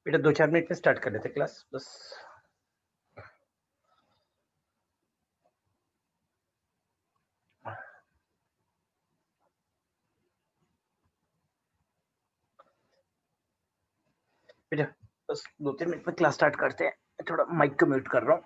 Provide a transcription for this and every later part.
बेटा 2-4 मिनट में स्टार्ट कर लेते क्लास बस। बेटा बस 2-3 मिनट में क्लास स्टार्ट करते हैं, थोड़ा माइक को म्यूट कर रहा हूँ।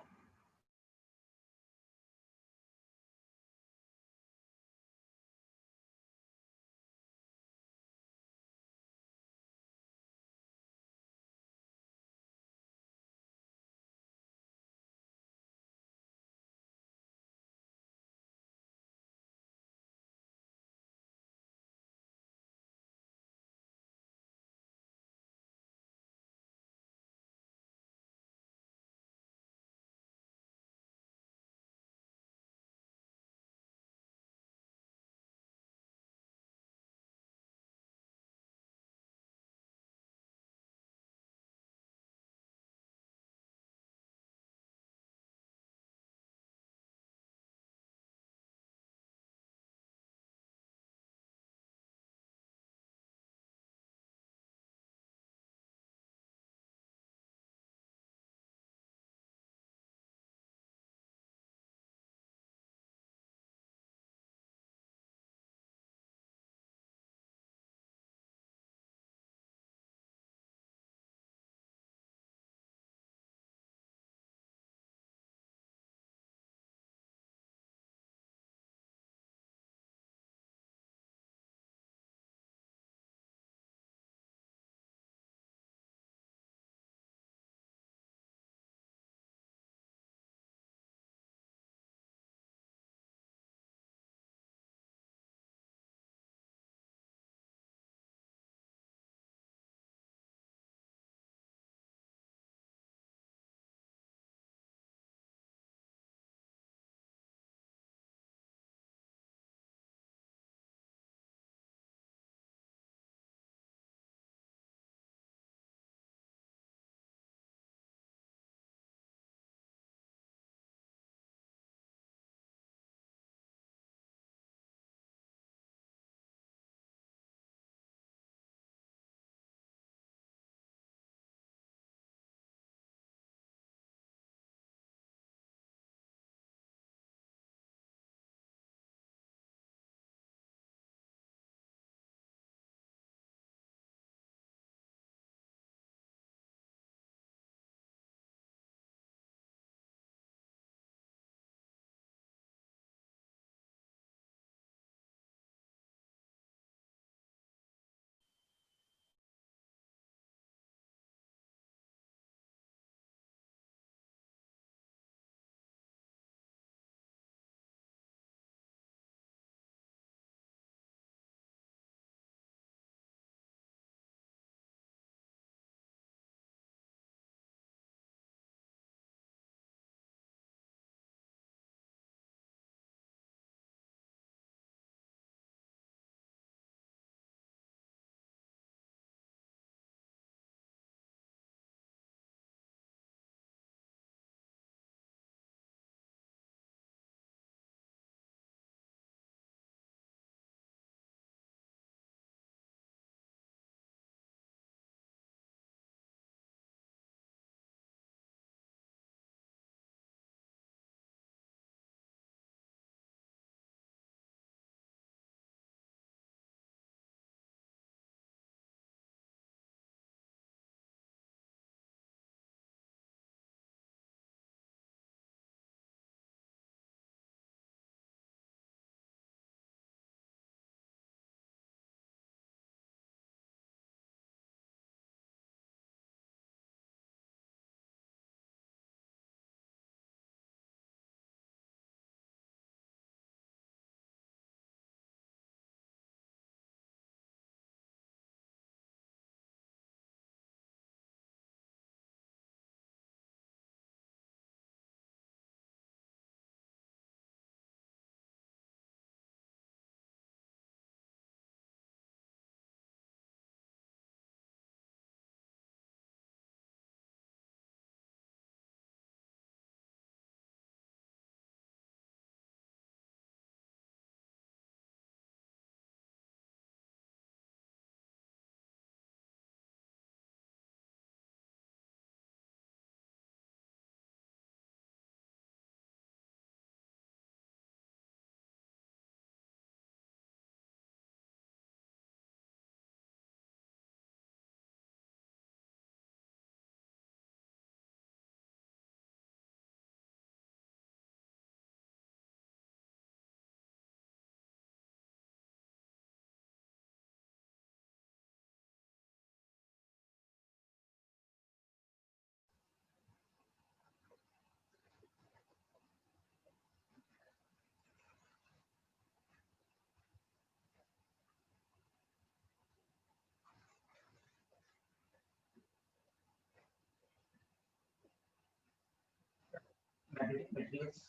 मैग्नेटिक मटेरियल्स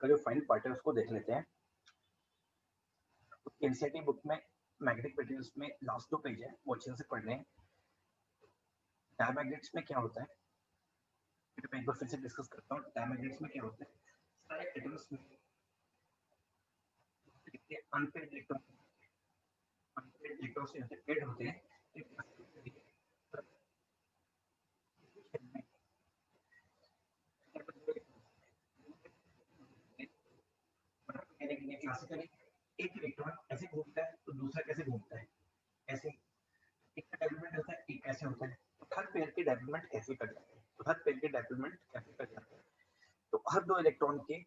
का जो फाइनल पार्ट है उसको देख लेते हैं। एनसीईआरटी बुक में मैग्नेटिक मटेरियल्स में लास्ट 2 पेज है, वो अच्छे से पढ़ लें। डायमैग्नेट्स में क्या होता है, मैं एक बार फिर से डिस्कस करता हूँ। डायमैग्नेट्स में क्या होता है, सारे एटम्स में अनपेड इलेक्ट्रॉन से पेड होते हैं। क्लासिकली एक इलेक्ट्रॉन ऐसे घूमता है तो दूसरा कैसे घूमता है, ऐसे एक का डायपोलमेंट होता है, एक कैसे होता है, तो हर पेयर के डायपोलमेंट कैसे कट जाते हैं, तो हर पेयर के डायपोलमेंट कैसे कट जाते हैं, तो हर 2 इलेक्ट्रॉन के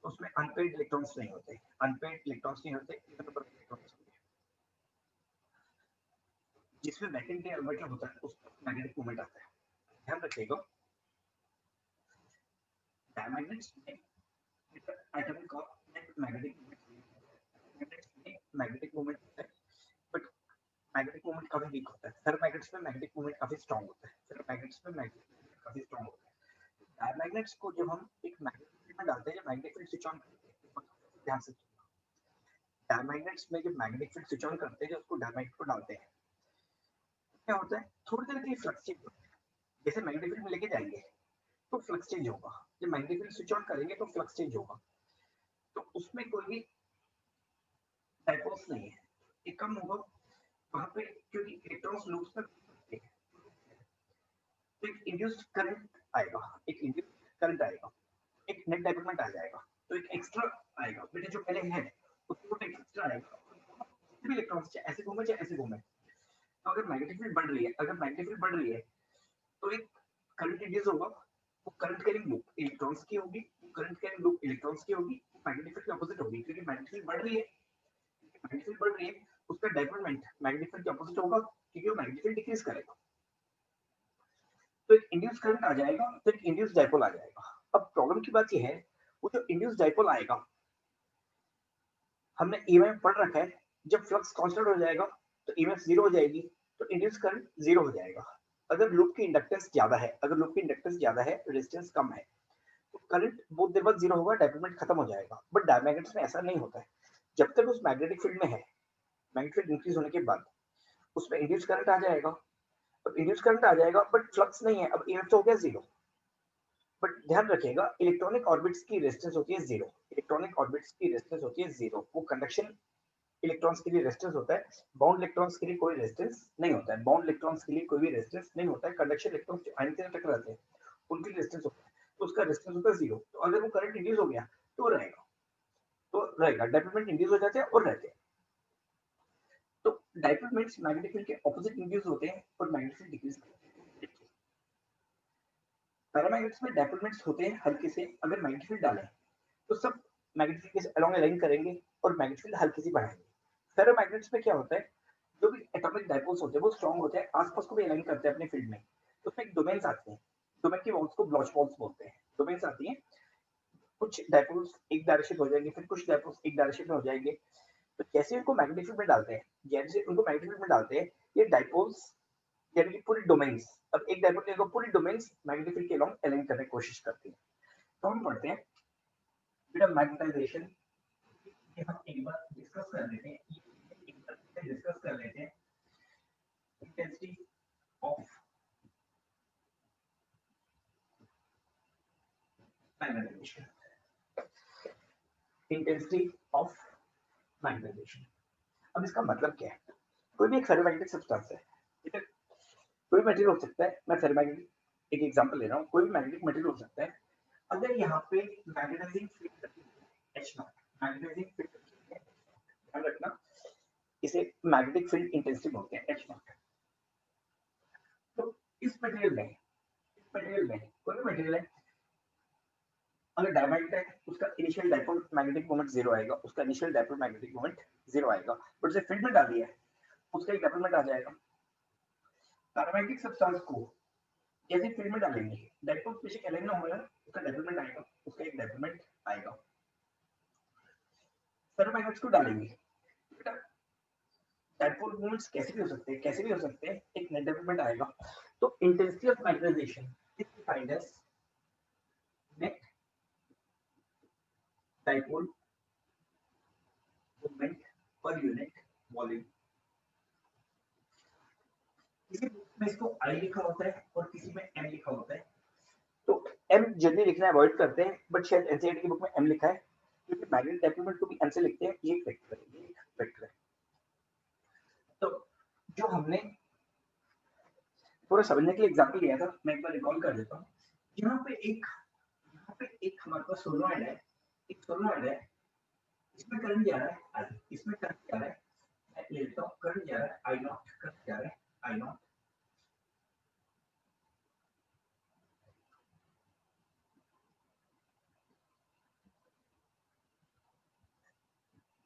उसमें अनपेड इलेक्ट्रॉन्स नहीं होते, अनपेड इलेक्ट्रॉन्स नहीं होते, नंबर ऑफ इलेक्ट्रॉन्स होते हैं। जिसमें वैकेंट ऑर्बिटल होता है उसमें मैग्नेटिक मोमेंट आता है। ध्यान रखिएगा, डायमैग्नेट्स में एटम का मैग्नेटिक मोमेंट होता है, बट मैग्नेटिक मोमेंट काफी वीक होता है। फेरोमैग्नेट्स में मैग्नेटिक मोमेंट काफी स्ट्रांग होता है, फेरोमैग्नेट्स में मैग्नेटिक मोमेंट काफी स्ट्रांग होता है। डायमैग्नेट्स को जब हम एक मैग्नेटिक फील्ड में डालते हैं, जब मैग्नेटिक फील्ड स्विच ऑन करते हैं, ध्यान से डायमैग्नेट्स में जब मैग्नेटिक फील्ड स्विच ऑन करते हैं, जब उसको डायमैग्नेट को डालते हैं, क्या होता है, थोड़ी देर के लिए फ्लक्स चेंज होता है। जैसे मैग्नेटिक फील्ड में लेके जाएंगे तो फ्लक्स चेंज होगा, जब मैग्नेटिक फील्ड स्विच ऑन करेंगे तो फ्लक्स चेंज होगा, तो उसमें कोई भी डाइपोल्स नहीं है, ये कम होगा वहां पे, क्योंकि इलेक्ट्रॉन्स लूप्स में तो एक इंड्यूस्ड करंट आएगा, एक इंड्यूस्ड करंट आएगा, एक नेट डाइपोलमेंट आ जाएगा, तो एक एक्स्ट्रा आएगा, बेटे जो पहले है उसको एक एक्स्ट्रा आएगा। भी इलेक्ट्रॉन्स चाहे ऐसे घूमे चाहे ऐसे घूमे, तो अगर मैग्नेटिक फील्ड बढ़ रही है, अगर मैग्नेटिक फील्ड बढ़ रही है तो एक करंट इंड्यूस होगा, वो करंट कैरिंग लूप इलेक्ट्रॉन्स की होगी, करंट कैरिंग लूप इलेक्ट्रॉन्स की होगी, मैग्नेटिक फील्ड की ऑपोजिट होगी, क्योंकि मैग्नेटिक फील्ड बढ़ रही है, मैग्नेटिक फील्ड बढ़ रही है, उसका डाइपोलमेंट मैग्नेटिक फील्ड के ऑपोजिट होगा, क्योंकि वो मैग्नेटिक फील्ड डिक्रीज करेगा, तो एक इंड्यूस करंट आ जाएगा, तो एक इंड्यूस डाइपोल आ जाएगा। अब प्रॉब्लम की बात यह है, वो जो इंड्यूस डाइपोल आएगा, हमने ईएमएफ में पढ़ रखा है, जब फ्लक्स कांस्टेंट हो जाएगा तो ईएमएफ 0 हो जाएगी, तो इंड्यूस करंट 0 हो जाएगा। अगर लूप की इंडक्टेंस ज्यादा है, अगर लूप की इंडक्टेंस ज्यादा है, रेजिस्टेंस कम है, तो करंट बहुत देर बाद 0 होगा, डायपोलमेंट खत्म हो जाएगा। बट डायमैग्नेट्स में ऐसा नहीं होता है, जब तक उस मैग्नेटिक फील्ड में है, मैग्नेटिक फील्ड इंक्रीज होने के बाद उसमें इंड्यूस करंट आ जाएगा, अब इंड्यूस करंट आ जाएगा बट फ्लक्स नहीं है, अब ईएमएफ तो हो गया 0। बट ध्यान रखिएगा, इलेक्ट्रॉनिक ऑर्बिट्स की रेजिस्टेंस होती है 0, इलेक्ट्रॉनिक ऑर्बिट्स की रेजिस्टेंस होती है 0, वो कंडक्शन इलेक्ट्रॉन्स के लिए रेजिस्टेंस होता है, बाउंड इलेक्ट्रॉन्स के लिए कोई रेजिस्टेंस नहीं होता है, बाउंड इलेक्ट्रॉन्स के लिए कोई भी रेजिस्टेंस नहीं होता है, कंडक्शन इलेक्ट्रॉन्स जो आयन से टकराते हैं उनके लिए रेजिस्टेंस होता है, तो उसका रेजिस्टेंस होता है 0। तो अगर वो करंट इंड्यूस हो गया तो रहेगा, तो रहेगा, डायपोलमेंट इंड्यूस हो जाते हैं और रहते हैं। तो डायपोलमेंट्स मैग्नेटिक फील्ड के ऑपोजिट इंड्यूस होते हैं और मैग्नेटिक फील्ड डिक्रीज करते हैं। पैरामैग्नेट्स में डायपोलमेंट्स होते हैं हल्के से, अगर मैग्नेटिक फील्ड डालें तो सब मैग्नेटिक फील्ड के अलोंग अलाइन करेंगे और मैग्नेटिक फील्ड हल्की सी बढ़ाएंगे। फेरोमैग्नेट्स में क्या होता है, जो भी एटॉमिक डाइपोल्स होते हैं वो स्ट्रांग होते हैं, आसपास को भी अलाइन करते हैं अपने फील्ड में, तो उसमें एक डोमेन्स आते हैं, डोमेन की वॉल्स को ब्लॉच वॉल्स बोलते हैं, डोमेन्स आती हैं, कुछ डाइपोल्स एक डायरेक्शन में हो जाएंगे, फिर कुछ डाइपोल्स एक डायरेक्शन में हो जाएंगे, तो जैसे उनको मैग्नेटिक फील्ड में डालते हैं, जैसे उनको मैग्नेटिक फील्ड में डालते हैं, ये डाइपोल्स यानी कि पूरी डोमेन्स, अब एक डाइपोल को पूरी डोमेन्स मैग्नेटिक फील्ड के अलोंग अलाइन करने की कोशिश करती है। तो हम पढ़ते हैं बिट ऑफ मैग्नेटाइजेशन, ये हम एक बार डिस्कस कर लेते हैं, डिस्कस कर लेते हैं intensity of magnetisation, intensity of magnetisation. अब इसका मतलब क्या है, कोई भी एक फेरोमैग्नेटिक सब्सटेंस है, ठीक है, कोई मटेरियल हो सकता है, मैं फेरोमैग्नेटिक एक एग्जांपल ले रहा हूँ, कोई भी मैग्नेटिक मटेरियल हो सकता है, अगर यहाँ पे magnetising field H0, magnetising field ध्यान रखना, इसे मैग्नेटिक फील्ड इंटेंसिटी बोलते हैं H0। तो इस मटेरियल में कोई भी मटेरियल है, अगर डायमैग्नेट है उसका इनिशियल डाइपोल मैग्नेटिक मोमेंट 0 आएगा, उसका इनिशियल डाइपोल मैग्नेटिक मोमेंट 0 आएगा, बट उसे फील्ड में डाल दिया है उसका एक डाइपोलमेंट आ जाएगा। पैरामैग्नेटिक सब्सटेंस को जैसे फील्ड में डालेंगे, डाइपोल बेशक अलाइन ना होगा, उसका डाइपोलमेंट आएगा, उसका एक डाइपोलमेंट आएगा। फेरोमैग्नेट्स को डालेंगे, डाइपोल मोमेंट्स कैसे भी हो सकते हैं, एक नेट डाइपोलमेंट आएगा। तो intensity of magnetization is defined as dipole moment per unit volume. किसी बुक में इसको आई लिखा होता है और किसी में एम लिखा होता है, तो एम जल्दी लिखना अवॉइड करते हैं, बट शायद एनसीईआरटी की बुक में एम लिखा है, क्योंकि मैग्नेटिक डाइपोल को भी एम से लिखते हैं। ये वेक्टर है। तो जो हमने पूरा समझने के लिए एग्जांपल लिया था, मैं एक बार रिकॉल कर देता हूँ। यहाँ पे एक हमारे पास सोलेनॉइड है, एक सोलेनॉइड है, इसमें करंट जा रहा है आई, इसमें करंट जा रहा है, मैं ले लेता हूँ, करंट जा रहा है आई नॉट, करंट जा रहा है आई नॉट,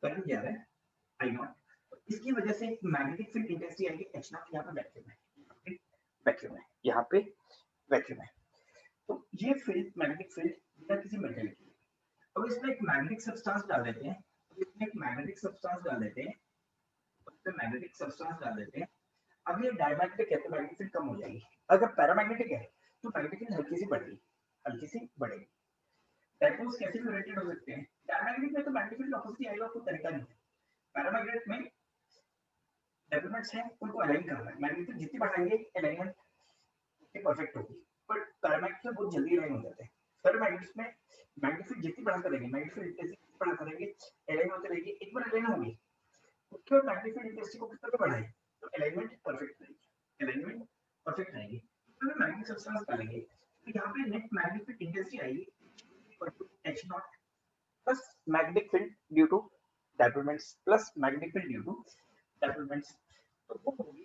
करंट जा रहा है आई नॉट। इसकी वजह से मैग्नेटिक फील्ड इंटेंसिटी आएगी एच नॉट। यहाँ पे वैक्यूम है, वैक्यूम है, यहाँ पे वैक्यूम है। तो ये फील्ड मैग्नेटिक फील्ड बिना किसी मेटल की, अब इसमें एक मैग्नेटिक सब्सटेंस डाल देते हैं, इसमें एक मैग्नेटिक सब्सटेंस डाल देते हैं, उसमें मैग्नेटिक सब्सटेंस डाल देते हैं। अब ये डायमैग्नेटिक है तो मैग्नेटिक फील्ड कम हो जाएगी। अगर पैरामैग्नेटिक है तो मैग्नेटिक फील्ड हल्की सी बढ़ेगी, हल्की सी बढ़ेगी। डायपोल्स कैसे रिलेटेड हो सकते हैं? डायमैग्नेटिक में तो मैग्नेटिक फील्ड ऑपोजिट आएगा, कोई तरीका नहीं है। पैरामैग्नेटिक में डायपोल्स हैं, उनको अलाइन करना है, मैग्नेटिक फील्ड जितनी बढ़ाएंगे अलाइनमेंट परफेक्ट होगी, बट पैरामैग्नेटिक में बहुत जल्दी अलाइन हो जाते हैं। पैरामैग्नेटिक में मैग्नेटिक फील्ड जितनी बढ़ा करेंगे, मैग्नेटिक फील्ड इंटेंसिटी बढ़ा करेंगे, अलाइन होती रहेगी। एक बार अलाइन होगी, उसके बाद मैग्नेटिक फील्ड इंटेंसिटी को कितना बढ़ाएं तो अलाइनमेंट परफेक्ट रहेगी, अलाइनमेंट परफेक्ट रहेगी। तो हम मैग्नेटिक सब्सटेंस डालेंगे, तो यहाँ पे नेट मैग्नेटिक फील्ड इंटेंसिटी आएगी H not plus magnetic field due to dipole moments plus magnetic field due to dipole moments, तो वो होगी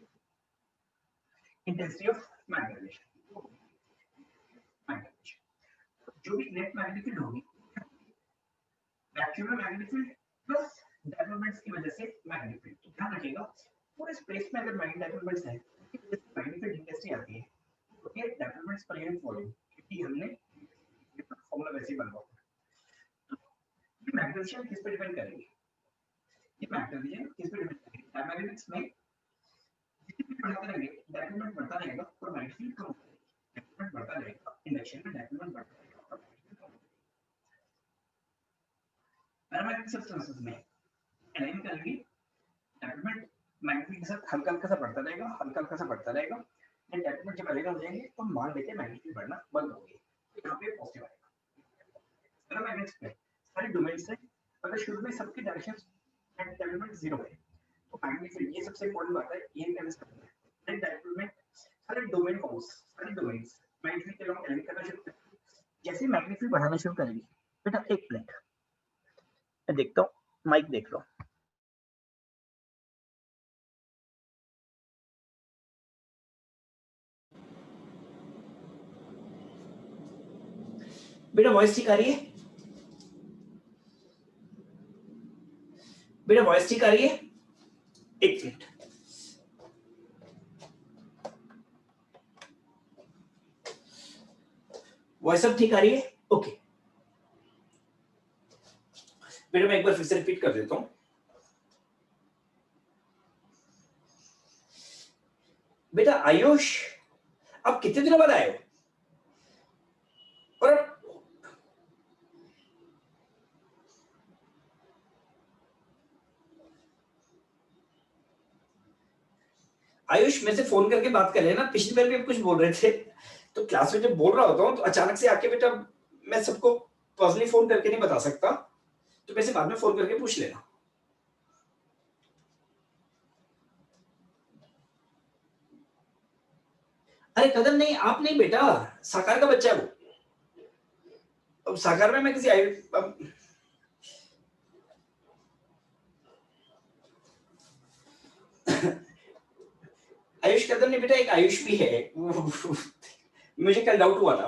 इंटेंसिटी ऑफ मैग्नेटाइजेशन। जो भी नेट मैग्नेटिक फील्ड होगी, वैक्यूम में मैग्नेटिक फील्ड प्लस डायपोलमेंट्स की वजह से मैग्नेटिक फील्ड। ध्यान रखिएगा, पूरे स्पेस में अगर मैग्नेटिक डायपोलमेंट्स है, उसकी वजह से मैग्नेटिक फील्ड इंटेंसिटी आती है, तो ये डायपोलमेंट्स पर यूनिट वॉल्यूम, क्योंकि हमने ये फॉर्मूला वैसे ही बनवा है। ये मैग्नेटाइजेशन किस पे डिपेंड करेगी? ये मैग्नेटाइजेशन किस पे डिपेंड करेगी? डायमैग्नेटिक्स में जितनी भी बढ़ाते रहेंगे डायपोलमेंट बढ़ता रहेगा और मैग्नेटिक फील्ड कम होता रहेगा। डायपोलमेंट बढ़ता रहेगा, इंडक्शन में डायपोलमेंट बढ़ता रहेगा और मैग्नेटिक फील्ड कम होता रहेगा। पैरामैग्नेटिक सब्सटेंसेस में अलाइन करेंगे, डायपोलमेंट मैग्नेटिक के साथ हल्का हल्का सा बढ़ता रहेगा, हल्का हल्का सा बढ़ता रहेगा। जब डायपोलमेंट जब अलाइन हो जाएंगे तो मान लेते हैं मैग्नेटिक फील्ड बढ़ना बंद हो गई, तो यहाँ पे पॉजिटिव आएगा। पैरामैग्नेटिक्स में सारे डोमेन्स हैं, अगर शुरू में सबके डायरेक्शन डायपोलमेंट जीरो है तो मैग्नेटिक फील्ड, ये सबसे इंपॉर्टेंट बात है, ये कैसे करना है। नेट डायपोलमेंट सारे डोमेन फॉर्म्स, सारे डोमेन्स मैग्नेटिक फील्ड के लॉन्ग अलाइन करना शुरू करेंगे। जैसे मैग्नेटिक फील्ड बढ़ाना शुरू करेगी, बेटा एक मिनट मैं देखता हूँ, माइक देख लो। बेटा वॉइस ठीक आ रही है? बेटा वॉइस ठीक आ रही है? एक मिनट, वॉइस अब ठीक आ रही है? ओके बेटा मैं एक बार फिर से रिपीट कर देता हूँ। बेटा आयुष अब कितने दिनों बाद आए हो? और आयुष मेरे से फोन करके बात कर लेना, पिछली बार भी आप कुछ बोल रहे थे, तो क्लास में जब बोल रहा होता हूँ तो अचानक से आके बेटा मैं सबको पर्सनली फोन करके नहीं बता सकता, तो वैसे बाद में फोन करके पूछ लेना। अरे कदम नहीं, आप नहीं बेटा, साकार का बच्चा है वो। अब साकार में मैं किसी आयुष कदम नहीं बेटा, एक आयुष भी है मुझे कल डाउट हुआ था।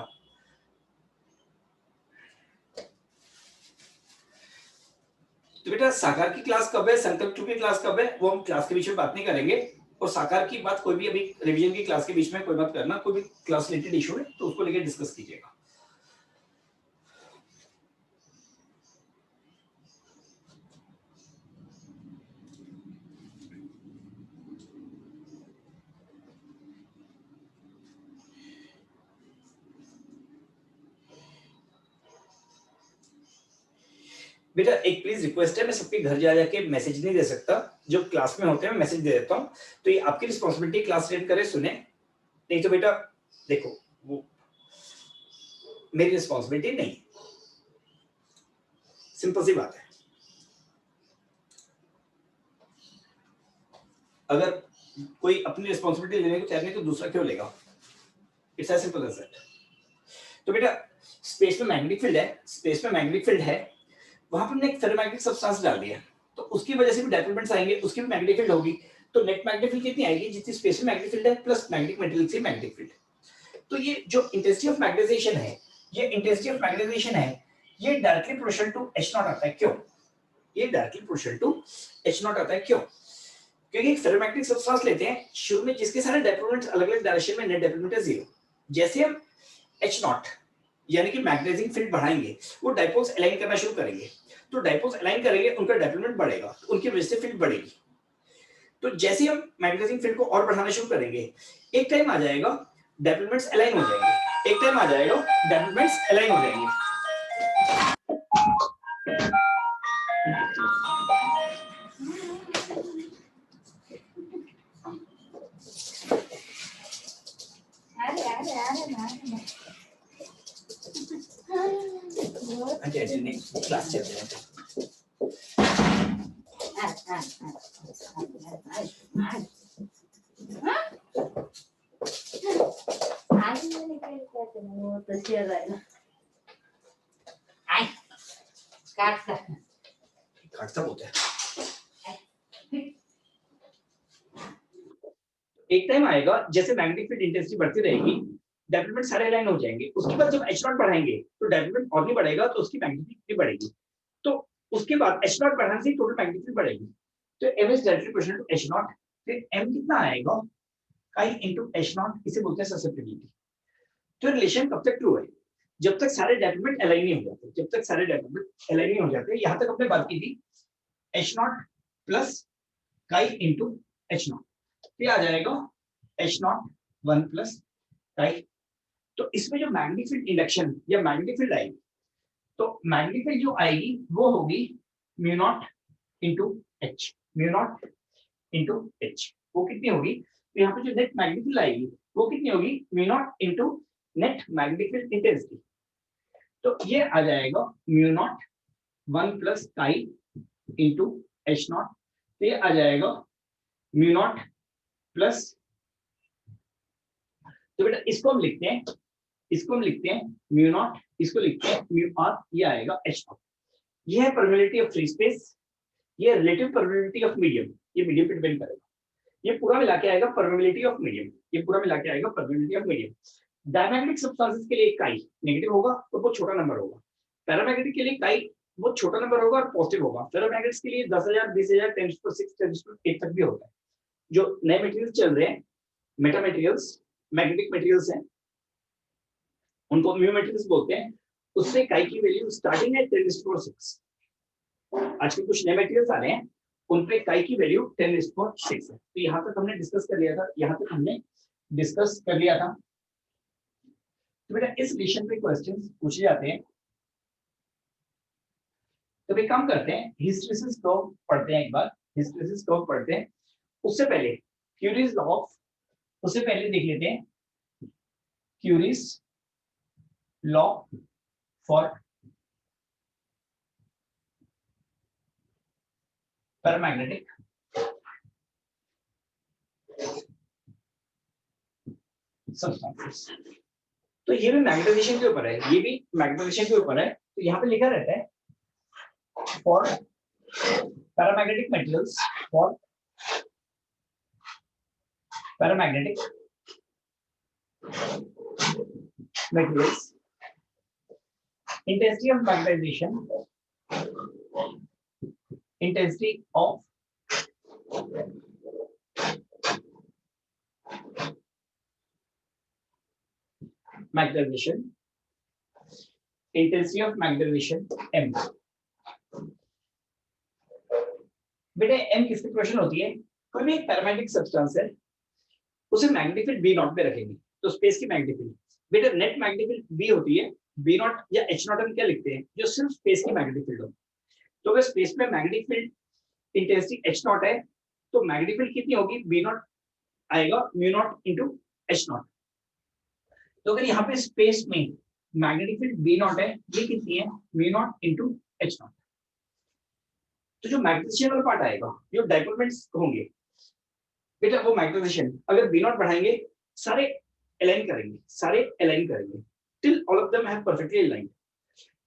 तो बेटा साकार की क्लास कब है, संकल्प 2 की क्लास कब है, वो हम क्लास के बीच में बात नहीं करेंगे। और साकार की बात कोई भी अभी रिवीजन की क्लास के बीच में कोई बात करना, कोई भी क्लास रिलेटेड इशू है तो उसको लेकर डिस्कस कीजिएगा। बेटा एक प्लीज रिक्वेस्ट है, मैं सबके घर जा जाके मैसेज नहीं दे सकता, जो क्लास में होते हैं मैं मैसेज दे देता हूँ, तो ये आपकी रिस्पॉन्सिबिलिटी, क्लास अटेंड करे सुने, नहीं तो बेटा देखो वो मेरी रिस्पॉन्सिबिलिटी नहीं, सिंपल सी बात है। अगर कोई अपनी रिस्पॉन्सिबिलिटी लेने को तैयार नहीं तो दूसरा क्यों लेगा, it's as simple as that. तो बेटा स्पेस में मैग्नेटिक फील्ड है, स्पेस में मैग्नेटिक फील्ड है, वहां पर हमने एक फेरोमैग्नेटिक सब्सटेंस डाल दिया, तो उसकी वजह से भी डायपोलमेंट्स आएंगे, उसकी भी मैग्नेटिक फील्ड होगी, तो नेट मैग्नेटिक फील्ड कितनी आएगी, जितनी स्पेस में मैग्नेटिक फील्ड है प्लस मैग्नेटिक मटेरियल से मैग्नेटिक फील्ड। तो ये जो इंटेंसिटी ऑफ मैग्नेटाइजेशन है, ये इंटेंसिटी ऑफ मैग्नेटाइजेशन है, ये directly proportional to H naught आता है। क्यों? ये directly proportional to H naught आता है। क्यों? क्योंकि एक फेरोमैग्नेटिक सब्सटेंस लेते हैं शुरू में जिसके सारे डायपोलमेंट्स अलग-अलग डायरेक्शन में, नेट डायपोलमेंट है 0। जैसे हम H नॉट यानी कि मैग्नेटाइजिंग फील्ड बढ़ाएंगे, वो डायपोल्स अलाइन करना शुरू करेंगे, तो डायपोल्स अलाइन करेंगे, उनका डायपोलमेंट बढ़ेगा, तो उनकी वजह से फील्ड बढ़ेगी। तो जैसे हम मैग्नेटाइजिंग फील्ड को और बढ़ाना शुरू करेंगे, एक टाइम आ जाएगा डायपोलमेंट्स अलाइन हो जाएंगे, एक टाइम आ जाएगा डायपोलमेंट्स अलाइन हो जाएंगे। क्लास चल रहा है। काटता होता है। एक टाइम आएगा जैसे मैग्नेटिक फील्ड इंटेंसिटी बढ़ती रहेगी, डायपोलमेंट सारे अलाइन हो जाएंगे, उसके बाद जब H नॉट बढ़ाएंगे तो डायपोलमेंट और भी बढ़ेगा, तो उसकी मैग्नेटिक भी बढ़ेगी, तो उसके बाद H नॉट बढ़ाने से टोटल मैग्नेटिक फील्ड बढ़ेगी, तो M is directly proportional to H naught. फिर M कितना आएगा, काई इनटू H नॉट, इसे बोलते हैं ससेप्टिबिलिटी। तो रिलेशन कब तक ट्रू है, जब तक सारे डायपोलमेंट अलाइन नहीं हो जाते, जब तक सारे डायपोलमेंट अलाइन नहीं हो जाते। यहां तक हमने बात की थी H not plus chi into H not, ये आ जाएगा H नॉट 1 प्लस काई। तो इसमें जो मैग्नेटिक फील्ड इंडक्शन या मैग्नेटिक फील्ड आएगी, तो मैग्नेटिक फील्ड जो आएगी वो होगी mu naught into H, mu naught into H, वो कितनी होगी, तो यहाँ पे जो नेट मैग्नेटिक फील्ड आएगी वो कितनी होगी, mu naught into net magnetic field intensity. तो ये आ जाएगा mu naught 1 plus chi into H not, तो ये आ जाएगा म्यू नॉट प्लस, तो बेटा इसको हम लिखते हैं, इसको हम लिखते हैं म्यू नॉट, इसको लिखते हैं म्यू आर, ये आएगा एच नॉट। ये है परमेबिलिटी ऑफ फ्री स्पेस, ये रिलेटिव परमेबिलिटी ऑफ मीडियम, ये मीडियम पे डिपेंड करेगा, ये पूरा मिला के आएगा परमेबिलिटी ऑफ मीडियम, ये पूरा मिला के आएगा permeability of medium. Diamagnetic substances के लिए काई नेगेटिव होगा तो वो छोटा नंबर होगा, पैरामैग्नेटिक के लिए काई वो छोटा नंबर होगा और पॉजिटिव होगा, फेरोमैग्नेटिक्स के लिए 10,000 20,000 10⁶ 10⁸ तक भी होता है। जो नए मटेरियल्स चल रहे हैं, मेटा मटेरियल्स, मैग्नेटिक मटेरियल्स हैं, उनको म्यू मटेरियल्स बोलते हैं, उससे काई की वैल्यू स्टार्टिंग है 10⁶। आजकल कुछ नए मटेरियल्स आ रहे हैं, उन पे काई की वैल्यू 10⁶ है। तो यहाँ तक हमने डिस्कस कर लिया था, यहाँ तक हमने डिस्कस कर लिया था। तो बेटा इस रिलेशन पे क्वेश्चंस पूछे जाते हैं, तो एक काम करते हैं, हिस्टैरिसीस कर्व पढ़ते हैं, एक बार हिस्टैरिसीस कर्व पढ़ते हैं। उससे पहले क्यूरीज लॉ ऑफ, उससे पहले देख लेते हैं curies law for paramagnetic substances. तो ये भी मैग्नेटाइजेशन के ऊपर है, ये भी मैग्नेटाइजेशन के ऊपर है। तो यहाँ पे लिखा रहता है for paramagnetic materials, for paramagnetic materials, intensity of magnetization, intensity of magnetization, intensity of magnetization m। बेटे m किसकी प्रोपोर्शनल होती है, कोई भी एक पैरामैग्नेटिक सब्सटेंस है, उसे मैग्नेटिक फील्ड b नॉट पे रखेंगे, तो स्पेस की मैग्नेटिक फील्ड बेटे नेट मैग्नेटिक फील्ड b होती है, b नॉट या h नॉट हम क्या लिखते हैं, जो सिर्फ स्पेस की मैग्नेटिक फील्ड होती है। तो अगर स्पेस में magnetic field intensity H not है तो मैग्नेटिक फील्ड कितनी होगी, बी नॉट आएगा mu naught into H not. तो अगर यहाँ पे स्पेस में मैग्नेटिक फील्ड बी नॉट है, ये कितनी है, mu naught into H not. तो जो मैग्नेटाइजेशन वाला पार्ट आएगा, जो डाइपोलमेंट्स होंगे बेटा, वो मैग्नेटाइजेशन अगर बी नॉट बढ़ाएंगे सारे अलाइन करेंगे till all of them have perfectly aligned.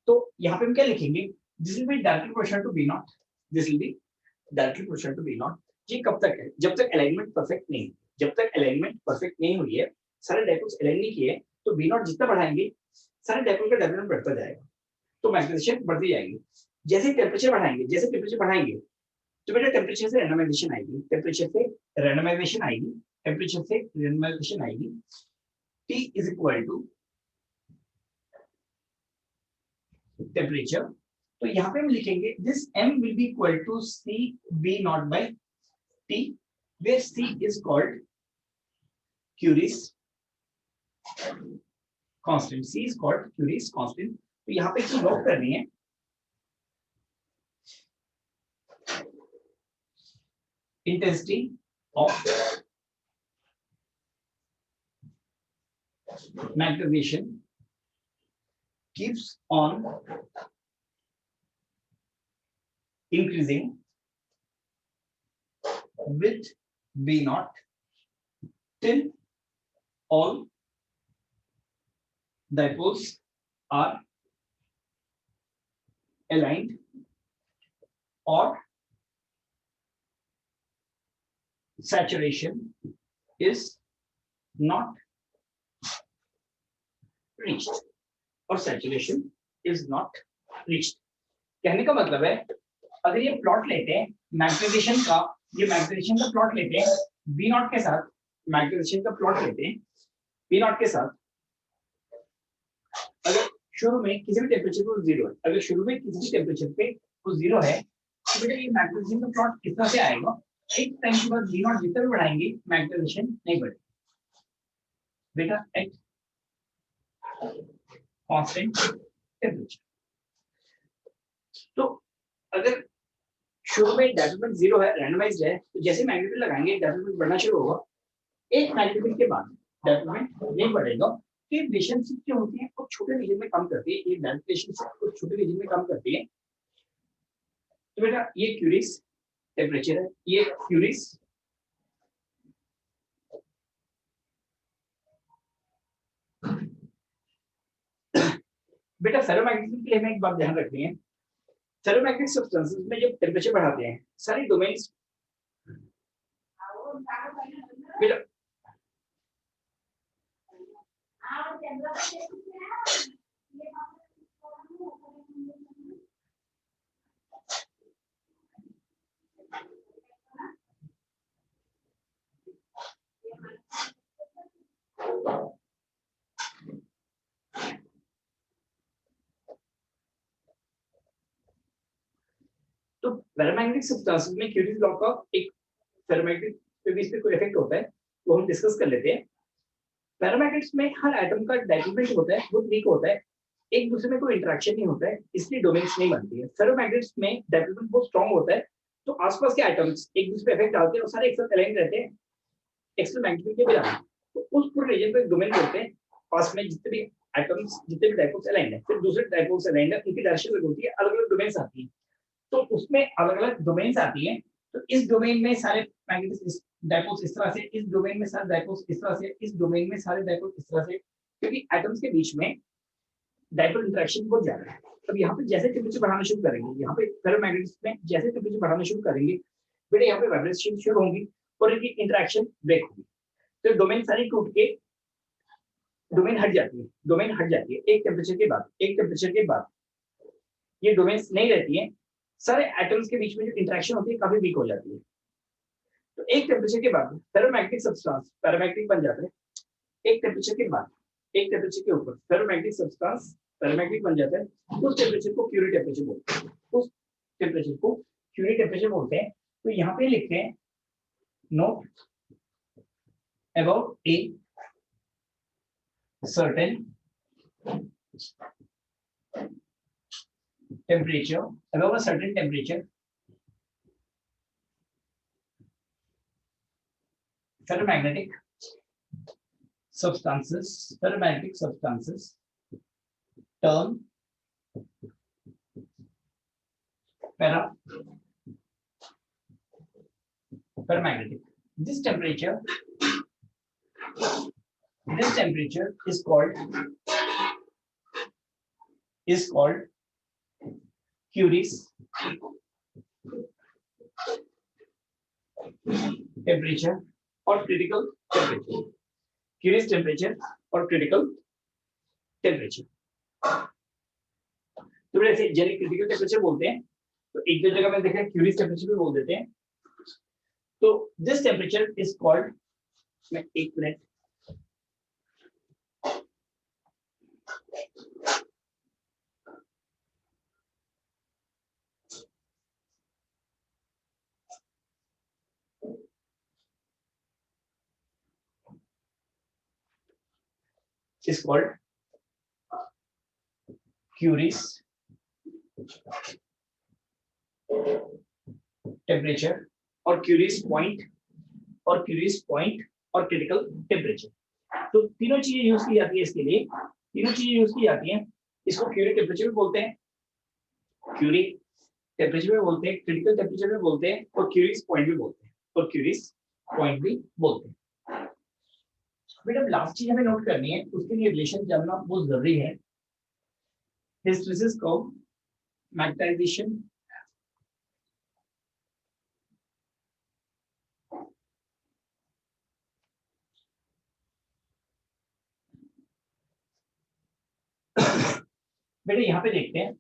तो यहाँ पे हम क्या लिखेंगे, this will be directly proportional to B naught, this will be directly proportional to B naught. ये कब तक है, जब तक अलाइनमेंट परफेक्ट नहीं, जब तक अलाइनमेंट परफेक्ट नहीं हुई है, सारे डाइपोल्स अलाइन नहीं किए, तो बी नॉट जितना बढ़ाएंगे सारे डाइपोल का डायपोल बढ़ता जाएगा, तो मैग्नेटाइजेशन बढ़ती जाएगी। जैसे टेम्परेचर बढ़ाएंगे तो बेटा टेम्परेचर से रैंडमाइजेशन आएगी, T is equal to temperature. तो यहाँ पे हम लिखेंगे this M will be equal to C B naught by T, where C is called Curie's constant, C is called Curie's constant। तो यहाँ पे एक नोट करनी है, intensity of magnetization keeps on increasing with B naught till all dipoles are aligned or saturation is not reached, और saturation is not reached। कहने का मतलब है अगर ये प्लॉट लेते हैं मैग्नेटाइजेशन का, ये मैग्नेटाइजेशन का प्लॉट लेते हैं बी नॉट के साथ, मैग्नेटाइजेशन का प्लॉट लेते हैं बी नॉट के साथ, अगर शुरू में किसी भी टेम्परेचर पर जीरो है, अगर शुरू में किसी भी टेम्परेचर पे वो जीरो है, तो बेटा ये मैग्नेटाइजेशन का प्लॉट किस तरह से आएगा, एक टाइम के बाद बी नॉट जितना भी बढ़ाएंगे मैग्नेटाइजेशन नहीं बढ़ेगी बेटा एट कांस्टेंट टेम्परेचर। तो अगर शुरू में डायपोलमेंट जीरो है, रैंडमाइज्ड है, तो जैसे मैग्नेटिक लगाएंगे डायपोलमेंट बढ़ना शुरू होगा, एक मैग्नेटिक के बाद डायपोलमेंट नहीं बढ़ेगा। ये रिलेशनशिप जो होती है वो छोटे रीजन में काम करती है, ये रिलेशनशिप को छोटे रीजन में काम करती है। तो बेटा ये क्यूरीज टेम्परेचर है, ये क्यूरीज बेटा फेरोमैग्नेटिज्म के लिए हमें एक बात ध्यान रखनी है, फेरोमैग्नेटिक सब्सटेंसेस में जब टेम्परेचर बढ़ाते हैं सारी डोमेन्स बेटा तो फेरोमैग्नेटिक सब्सटेंसेस में क्यूरीज लॉ का एक फेरोमैग्नेटिक पे भी इस पे कोई इफेक्ट होता है, वो हम डिस्कस कर लेते हैं। फेरोमैग्नेटिक्स में हर एटम का डायपोलमेंट होता है, वो वीक होता है, एक दूसरे में कोई इंटरेक्शन नहीं होता है, इसलिए डोमेन्स नहीं बनती है। फेरोमैग्नेटिक्स में डायपोलमेंट बहुत स्ट्रांग होता है, तो आसपास के एटम्स एक दूसरे पे इफेक्ट डालते हैं और सारे एक साथ अलाइन रहते हैं एक्सटर्नल मैग्नेटिक के बिना, तो उस पूरे रीजन पे डोमेन बोलते हैं। पास में जितने भी एटम्स, जितने भी डायपोल्स अलाइन है, फिर दूसरे डायपोल्स अलाइन है, उनकी डायरेक्शन अलग होती है, अलग अलग डोमेन्स आती हैं, तो उसमें अलग अलग डोमेन्स आती हैं। तो इस डोमेन में सारे मैग्नेटिक डायपोल्स इस तरह से, इस डोमेन में सारे डायपोल्स इस तरह से, इस डोमेन में सारे डायपोल्स इस तरह से, क्योंकि एटम्स के बीच में डायपोल इंटरेक्शन बहुत ज्यादा है। अब यहाँ पे जैसे टेम्परेचर बढ़ाना शुरू करेंगे, यहाँ पे फेरोमैग्नेटिक्स में जैसे टेम्परेचर बढ़ाना शुरू करेंगे बेटे यहाँ पे वाइब्रेशन शुरू होंगी और इनकी इंटरेक्शन ब्रेक होगी, तो डोमेन सारी टूट के डोमेन हट जाती है, एक टेम्परेचर के बाद, ये डोमेन्स नहीं रहती है, सारे एटम्स के बीच में जो इंटरेक्शन होती है काफी वीक हो जाती है। तो एक टेम्परेचर के बाद फेरोमैग्नेटिक सब्सटेंस पैरामैग्नेटिक बन जाता है, एक टेम्परेचर के बाद, एक टेम्परेचर के ऊपर फेरोमैग्नेटिक सब्सटेंस पैरामैग्नेटिक बन जाता है, उस टेम्परेचर को क्यूरी टेम्परेचर बोलते हैं, तो यहाँ पे लिखते हैं note about A certain temperature, above a certain temperature, ferromagnetic substances turn paramagnetic. This temperature is called Curie's temperature or critical temperature. Curie's temperature और critical temperature. तो ऐसे जेनिक क्रिटिकल टेम्परेचर बोलते हैं, तो एक दो जगह में देखा क्यूरियस टेम्परेचर भी बोल देते हैं. तो दिस टेम्परेचर इज कॉल्ड, मैं एक minute, is called Curie's temperature और Curie's point और critical temperature. तो तीनों चीजें यूज की जाती है इसके लिए, तीनों चीजें यूज की जाती हैं. इसको क्यूरी टेम्परेचर भी बोलते हैं, क्यूरी टेम्परेचर भी बोलते हैं, क्रिटिकल टेम्परेचर भी बोलते हैं, और क्यूरीज पॉइंट भी बोलते हैं, और क्यूरीज पॉइंट भी बोलते हैं. बेटा लास्ट चीज हमें नोट करनी है, उसके लिए रिलेशन जानना बहुत जरूरी है. हिस्टेरेसिस कर्व, मैग्नेटाइजेशन, बेटा यहाँ पे देखते हैं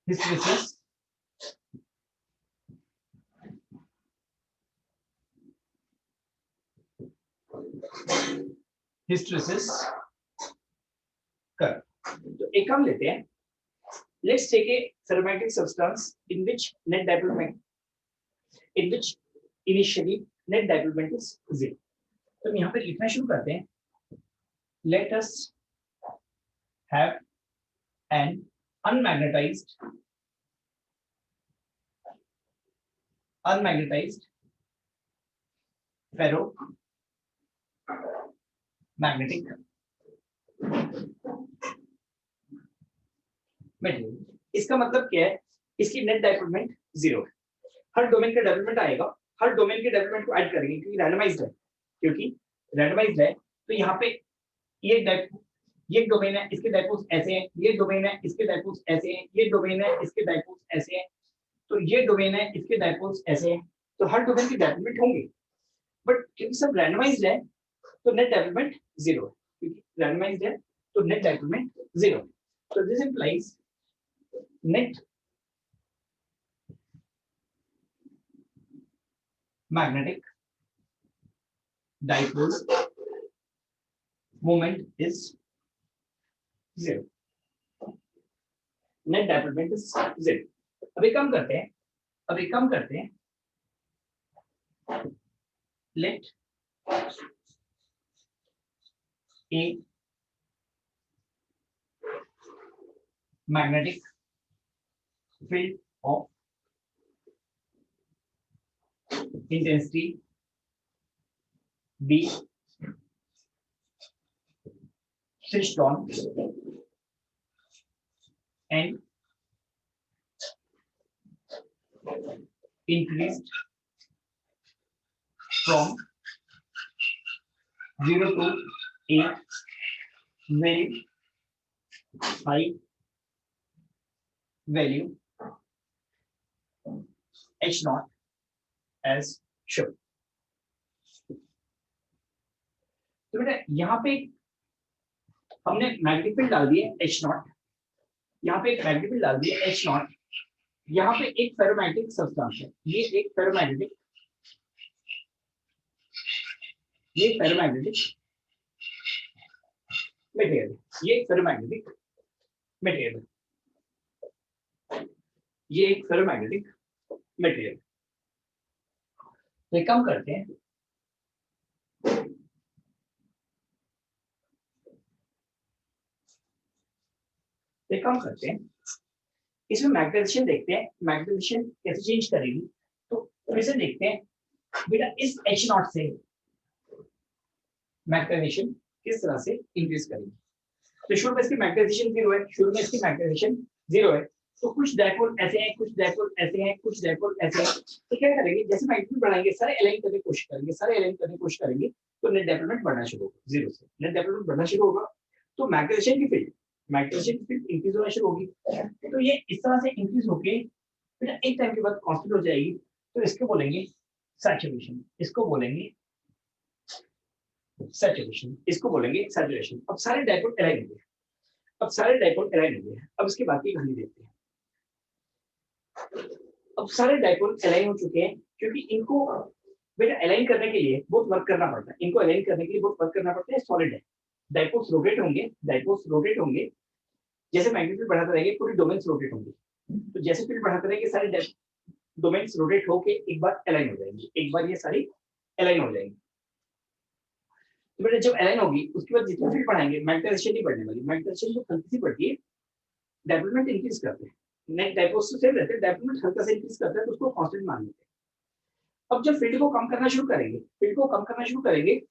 हिस्टेरेसिस, हिस्टेरेसिस कर्व. तो एक काम लेते हैं, let's take a ferromagnnetic substance in which net dipole moment, in which initially net dipole moment is 0. तो हम यहाँ पे लिखना शुरू करते हैं. Let us have an unmagnetized ferromagnetic material. इसका मतलब क्या है, इसकी नेट डाइपोल मोमेंट 0 है. हर डोमेन का डेवलपमेंट आएगा, हर डोमेन के डेवलपमेंट को ऐड करेंगे क्योंकि रैंडमाइज्ड है. तो यहाँ पे ये डोमेन है, इसके डाइपोल्स ऐसे हैं, ये डोमेन है, इसके डाइपोल्स ऐसे हैं, ये डोमेन है, इसके डाइपोल्स ऐसे हैं, तो ये डोमेन है, इसके डाइपोल्स ऐसे हैं. तो हर डोमेन के डेवलपमेंट होंगे, बट क्योंकि सब रैंडमाइज्ड है तो नेट डेवलपमेंट 0 है. क्योंकि रैंडमाइज्ड है तो नेट डेवलपमेंट 0 है. तो this implies net magnetic dipole moment is 0. Net dipole moment is 0. अब एक काम करते हैं, let a magnetic field of intensity B switched on and increased from 0 to a very high value H naught as shown. तो बेटा यहाँ पे हमने मैग्नेटिक फील्ड डाल दिए H naught, यहाँ पे एक मैग्नेटिक फील्ड डाल दिए H naught, यहाँ पे एक फेरोमैग्नेटिक सब्सटेंस है, ये एक फेरोमैग्नेटिक मटेरियल, ये एक फेरोमैग्नेटिक मटेरियल, ये एक फेरोमैग्नेटिक मटेरियल. तो एक काम करते हैं, तो काम करते हैं, इसमें मैग्नेटाइजेशन देखते हैं, मैग्नेटाइजेशन कैसे चेंज करेगी। तो फिर से देखते हैं बेटा इस H नॉट से मैग्नेटाइजेशन किस तरह से इंक्रीज करेगी। तो शुरू में इसकी मैग्नेटाइजेशन 0 है, शुरू में इसकी मैग्नेटाइजेशन 0 है, तो कुछ डायपोल ऐसे हैं, कुछ डायपोल ऐसे हैं, कुछ डायपोल ऐसे हैं। तो क्या करेंगे, जैसे मैग्नेटिक बढ़ाएंगे सारे अलाइन करने की कोशिश करेंगे, सारे अलाइन करने की कोशिश करेंगे, तो नेट डायपोलमेंट बढ़ना शुरू होगा, 0 से नेट डायपोलमेंट बढ़ना शुरू होगा। तो मैग्नेटाइजेशन की फील्ड इंक्रीज होना शुरू होगी। तो ये इस तरह से इंक्रीज होके फिर एक टाइम के बाद कांस्टेंट हो जाएगी। तो इसको बोलेंगे सैचुरेशन, इसको बोलेंगे सैचुरेशन, इसको बोलेंगे सैचुरेशन। अब सारे डायपोल अलाइन हो गए, अब सारे डायपोल अलाइन हो गए। अब इसके बाद की कहानी देखते हैं। अब सारे डायपोल अलाइन हो चुके हैं, क्योंकि इनको बेटा अलाइन करने के लिए बहुत वर्क करना पड़ता है, इनको अलाइन करने के लिए बहुत वर्क करना पड़ता है। सॉलिड है, डायपोल्स रोटेट होंगे, डायपोल्स रोटेट होंगे, जैसे मैग्नेटिक बढ़ाते रहेंगे पूरी डोमेन्स रोटेट होंगे। तो जैसे फील्ड बढ़ाते रहेंगे सारे डोमेन्स रोटेट होके एक बार अलाइन हो जाएंगे, एक बार ये सारी अलाइन हो जाएंगी। तो बेटा जब अलाइन होगी उसके बाद जितनी फील्ड बढ़ाएंगे मैग्नेटाइजेशन नहीं बढ़ने वाली, मैग्नेटाइजेशन जो हल्की सी बढ़ती है डायपोलमेंट इंक्रीज करते हैं, नेट डायपोल्स तो सेम रहते हैं, डायपोलमेंट हल्का सा इंक्रीज करता है तो उसको कांस्टेंट मान लेते हैं। अब जब फील्ड को कम करना शुरू करेंगे, फील्ड को कम करना शुरू करेंगे,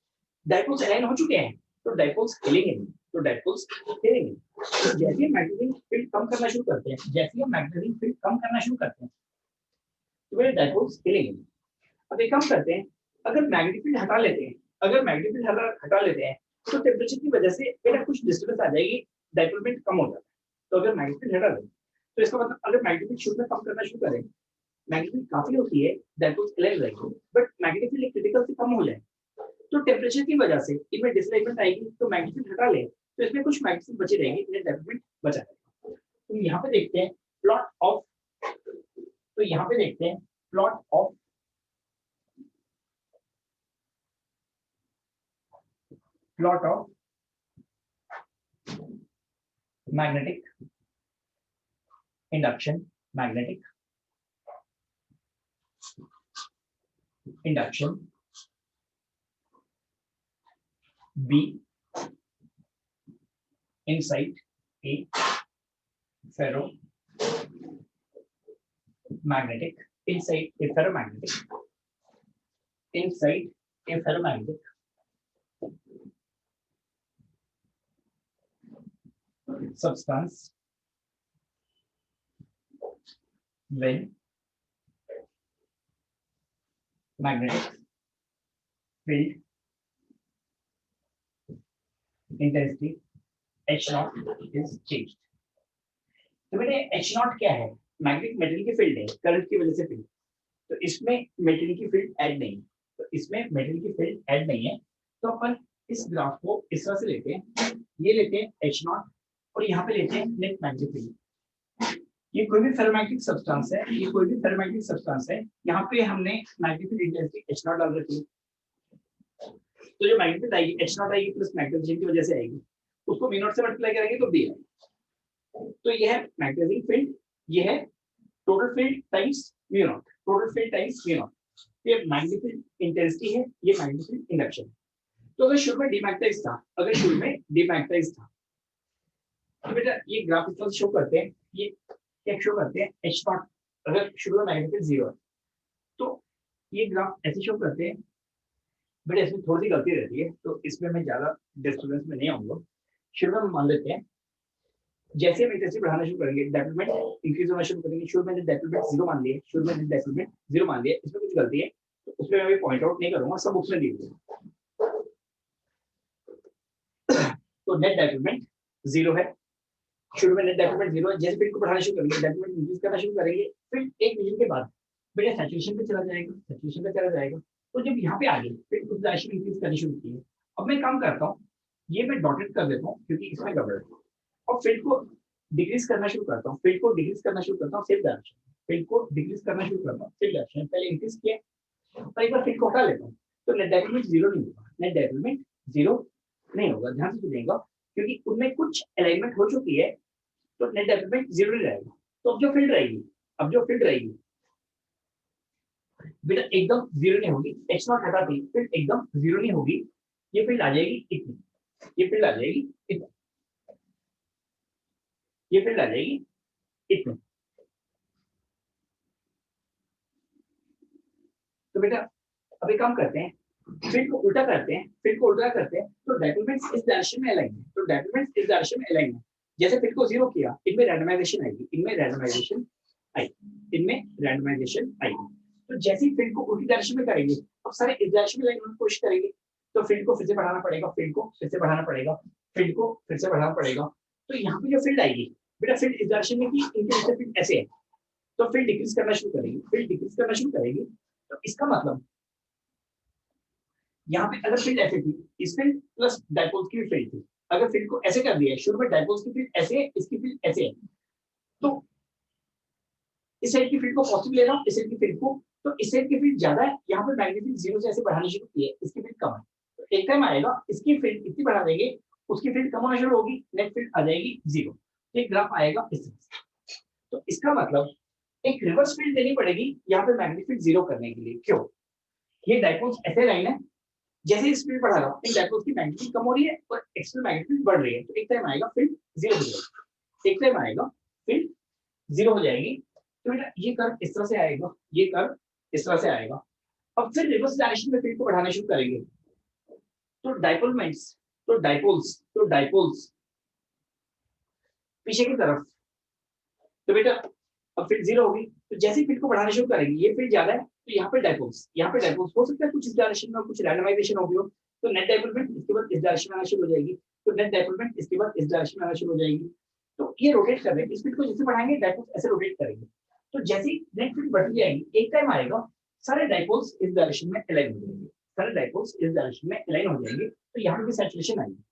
डायपोल्स अलाइन हो चुके हैं तो डायपोल्स हिलेंगे नहीं, तो डायपोल्स हिलेंगे। तो जैसे ही मैग्नेटिक फील्ड कम करना शुरू करते हैं, जैसे ही मैग्नेटिक फील्ड कम करना शुरू करते हैं तो वे डायपोल्स हिलेंगे। अब एक काम करते हैं, अगर मैग्नेटिक फील्ड हटा लेते हैं, अगर मैग्नेटिक फील्ड हटा लेते हैं तो टेम्परेचर की वजह से बेटा कुछ डिस्टर्बेंस आ जाएगी, डायपोलमेंट कम हो जाता है। तो अगर मैग्नेटिक फील्ड हटा दें तो इसका मतलब अगर मैग्नेटिक फील्ड शुरू में कम करना शुरू करें, मैग्नेटिक फील्ड काफी होती है, डायपोल्स अलाइन रहेंगे, बट मैग्नेटिक फील्ड क्रिटिकल से कम हो जाए तो टेम्परेचर की वजह से इनमें डिसलाइनमेंट आएगी। तो मैग्नेटिक फील्ड हटा ले तो इसमें कुछ मैग्नेटिक फील्ड बची रहेगी, इन्हें डायपोलमेंट बचा रहेगा। तो यहाँ पे देखते हैं प्लॉट ऑफ, तो यहाँ पे देखते हैं plot of magnetic induction, magnetic induction B inside a ferromagnetic, inside a ferromagnetic substance when magnetic field intensity H naught is changed। तो बेटे H naught क्या है, मैग्नेटिक मेटल की फील्ड है, करंट की वजह से फील्ड। तो इसमें मेटल की फील्ड ऐड नहीं, तो इसमें मेटल की फील्ड ऐड नहीं है। तो अपन इस ग्राफ को इस तरह से लेते हैं, ये लेते हैं H naught और यहाँ पे लेते हैं नेट मैग्नेटिक फील्ड। ये कोई भी फेरोमैग्नेटिक सब्सटेंस है, ये कोई भी फेरोमैग्नेटिक सब्सटेंस है, यहाँ पे हमने magnetic field intensity H naught डाल रखी है। तो जो मैग्नेटिक फील्ड आएगी H naught आएगी प्लस मैग्नेटाइजेशन की वजह से आएगी, उसको V naught से मल्टीप्लाई करेंगे तो B आएगी। तो ये है मैग्नेटिक फील्ड, ये है total field times V naught, total field times V naught। ये मैग्नेटिक फील्ड इंटेंसिटी है, ये मैग्नेटिक फील्ड इंडक्शन। तो अगर शुरू में डीमैग्नेटाइज था, अगर शुरू में डीमैग्नेटाइज था तो बेटा ये ग्राफ इस तरह शो करते हैं, ये क्या शो करते हैं H naught अगर शुरू में मैग्नेटिक 0 है तो ये ग्राफ ऐसे शो करते हैं। बेटा इसमें थोड़ी सी गलती रहती है तो इसमें मैं ज्यादा डिस्टर्बेंस में नहीं आऊंगा। शुरू में मान लेते हैं जैसे हम इंटेंसिटी बढ़ाना शुरू करेंगे डायपोलमेंट इंक्रीज होना शुरू करेंगे। शुरू में डायपोलमेंट 0 मान लिए, शुरू में डायपोलमेंट 0 मान लिए, इसमें कुछ गलती है तो उसमें मैं पॉइंट आउट नहीं करूंगा, सब उसमें दिए हुए। तो नेट डायपोलमेंट 0 है, शुरू में नेट डायपोलमेंट 0 है, जैसे फील्ड को बढ़ाना शुरू करेंगे, डायपोलमेंट इंक्रीज करना शुरू करेंगे, फिर एक रीजन के बाद बेटा सैचुरेशन पे चला जाएगा, सैचुरेशन पे चला जाएगा। तो जब यहाँ पे आ गई फिर कुछ राशि इंक्रीज करनी शुरू की है। अब मैं काम करता हूँ, ये मैं डॉटेड कर देता हूँ क्योंकि इसमें गड़बड़ है, और फील्ड को डिक्रीज करना शुरू करता हूँ, फील्ड को डिक्रीज करना शुरू करता हूँ सेम डायरेक्शन, फील्ड को डिक्रीज करना शुरू करता हूँ सेम डायरेक्शन। पहले इंक्रीज किया तो एक बार फील्ड को हटा लेता हूँ तो नेट डायपोलमेंट 0 नहीं होगा, नेट डायपोलमेंट 0 नहीं होगा, ध्यान से सुनिएगा क्योंकि उनमें कुछ अलाइनमेंट हो चुकी है तो नेट डायपोलमेंट 0 नहीं रहेगा। तो अब जो फील्ड रहेगी, अब जो फील्ड रहेगी बेटा एकदम 0 नहीं होगी, H naught हटा दी फील्ड एकदम 0 नहीं होगी, ये फील्ड आ जाएगी इतनी, ये फील्ड आ जाएगी इतनी, ये फील्ड आ जाएगी इतने। तो बेटा अब एक काम करते हैं, फील्ड को उल्टा करते हैं, फील्ड को उल्टा करते हैं तो डायपोलमेंट्स इस डायरेक्शन में अलाइन है, तो डायपोलमेंट्स इस डायरेक्शन में अलाइन है। जैसे फील्ड को 0 किया, इनमें रैंडमाइजेशन आएगी, इनमें रैंडमाइजेशन आई, इनमें रैंडमाइजेशन आएगी। तो जैसे ही फील्ड को उल्टी डायरेक्शन में करेंगे, अब सारे इस डायरेक्शन में लाइन होने की कोशिश करेंगे, तो फील्ड को फिर से बढ़ाना पड़ेगा, फील्ड को फिर से बढ़ाना पड़ेगा, फील्ड को फिर से बढ़ाना पड़ेगा। तो यहाँ पे जो फील्ड आएगी बेटा, फील्ड इस डायरेक्शन में की, इनके नीचे फील्ड ऐसे है, तो फील्ड डिक्रीज करना शुरू करेगी, फील्ड डिक्रीज करना शुरू करेगी। तो इसका मतलब यहाँ पे अगर फील्ड ऐसे थी, इस फील्ड प्लस डायपोल्स की भी फील्ड थी, अगर फील्ड को ऐसे कर दिया, शुरू में डायपोल्स की फील्ड ऐसे है, इसकी फील्ड ऐसे है, तो इस साइड की फील्ड को पॉजिटिव ले रहा हूँ, इस साइड की फील्ड को, तो इस साइड की फील्ड ज्यादा है, यहाँ पे मैग्नीट्यूड 0 से ऐसे बढ़ानी शुरू की है, इसकी फील्ड कम है। तो एक टाइम आएगा, इसकी फील्ड इतनी बढ़ा देंगे, उसकी फील्ड कम होना शुरू होगी, नेट फील्ड आ जाएगी 0, एक ग्राफ आएगा इस तरह से। तो इसका मतलब एक रिवर्स फील्ड देनी पड़ेगी यहाँ पे मैग्नीट्यूड 0 करने के लिए। क्यों? ये डायपोल्स ऐसे लाइन है, जैसे स्पीड बढ़ा रहा हूँ, इन डायपोल्स की मैग्नीट्यूड कम हो रही है और एक्सटर्नल मैग्नीट्यूड बढ़ रही है, तो एक टाइम आएगा फील्ड 0 हो जाएगी, एक टाइम आएगा फील्ड 0 हो जाएगी। तो बेटा ये कर्व इस तरह से आएगा, ये कर्व इस तरह से आएगा। अब फिर रिवर्स डायरेक्शन में फील्ड को बढ़ाना शुरू करेंगे, तो डायपोलमेंट्स, तो डायपोल्स पीछे की तरफ, तो बेटा अब फील्ड 0 होगी, तो जैसे फील्ड को बढ़ाना शुरू करेंगे, ये फील्ड ज्यादा है, तो यहाँ पे डायपोल्स हो सकता है कुछ इस डायरेक्शन में, कुछ रैंडमाइजेशन होगी हो, तो नेट डायपोलमेंट इसके बाद इस डायरेक्शन में आना शुरू हो जाएगी, तो नेट डायपोलमेंट इसके बाद इस डायरेक्शन में आना शुरू हो जाएगी। तो ये रोटेट कर रहे हैं, इस फील्ड को जैसे बढ़ाएंगे डायपोल्स ऐसे रोटेट करेंगे, तो जैसे ही नेट फील्ड बढ़ जाएगी, एक टाइम आएगा सारे डायपोल्स इस डायरेक्शन में अलाइन हो जाएंगे, सारे डायपोल्स इस डायरेक्शन में अलाइन हो जाएंगे, तो यहाँ पे भी सैचुरेशन आएगी।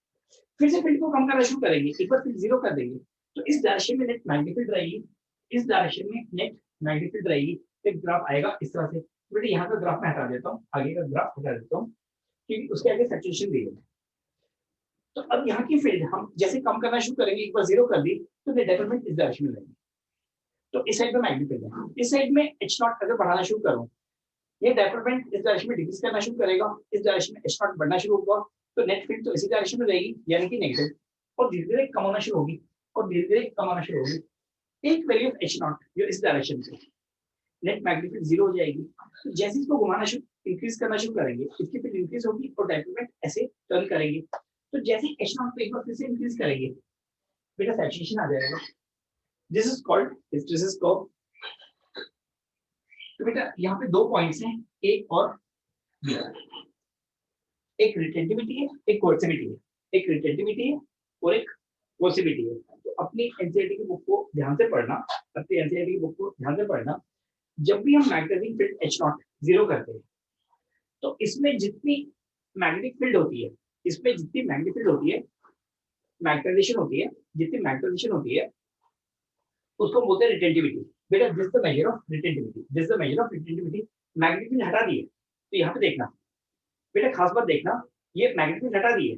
फिर से फील्ड को कम करना शुरू करेंगे, एक बार फील्ड 0 कर देंगे, तो इस डायरेक्शन में नेट मैग्नीट्यूड रहेगी, इस डायरेक्शन में नेट मैग्नीट्यूड रहेगी, एक ग्राफ आएगा इस तरह से। बेटे यहाँ का ग्राफ मैं हटा देता हूँ, आगे का ग्राफ हटा देता हूँ, क्योंकि उसके आगे सैचुरेशन दी है। तो अब यहाँ की फील्ड हम जैसे कम करना शुरू करेंगे, एक बार 0 कर दी, तो डेवलपमेंट इस डायरेक्शन में रहेगी, तो इस साइड में मैग्नीट्यूड है, इस साइड में h नॉट अगर बढ़ाना शुरू करूँ, ये डेवलपमेंट इस डायरेक्शन में डिक्रीज करना शुरू करेगा, इस डायरेक्शन में h नॉट बढ़ना शुरू होगा, तो नेट फील्ड तो इसी डायरेक्शन में रहेगी, यानी कि नेगेटिव, और धीरे धीरे कम होना शुरू होगी, और धीरे धीरे कम होना शुरू होगी। एक वैल्यू ऑफ h नॉट जो इस डायरेक्शन से, नेट मैग्नीट्यूड 0 हो जाएगी, तो जैसे इसको घुमाना शुरू इंक्रीज करना शुरू करेंगे, इसकी फील्ड इंक्रीज होगी और डेवलपमेंट ऐसे टर्न करेंगे, तो जैसे h नॉट को एक बार फिर से इंक्रीज करेंगे, बेटा सैचुरेशन आ जाएगा। This is called hysteresis curve. तो बेटा यहाँ पे दो पॉइंट्स हैं, ए और बी, एक रिटेंटिविटी है, एक कोएर्सिविटी है, एक रिटेंटिविटी है और एक कोएर्सिविटी है। तो अपनी एनसीईआरटी की बुक को ध्यान से पढ़ना, अपनी एनसीईआरटी की बुक को ध्यान से पढ़ना। जब भी हम मैग्नेटिक फील्ड h नॉट 0 करते हैं, तो इसमें जितनी मैग्नेटिक फील्ड होती है, इसमें जितनी मैग्नेटिक फील्ड होती है, मैग्नेटाइजेशन होती है, जितनी मैग्नेटाइजेशन होती है, उसको बोलते हैं रिटेंटिविटी। बेटा this the measure of retentivity, this the measure of retentivity. Magnetic field हटा दी है, तो यहाँ पे देखना बेटा, खास बात देखना, ये मैग्नेटिक फील्ड हटा दी है,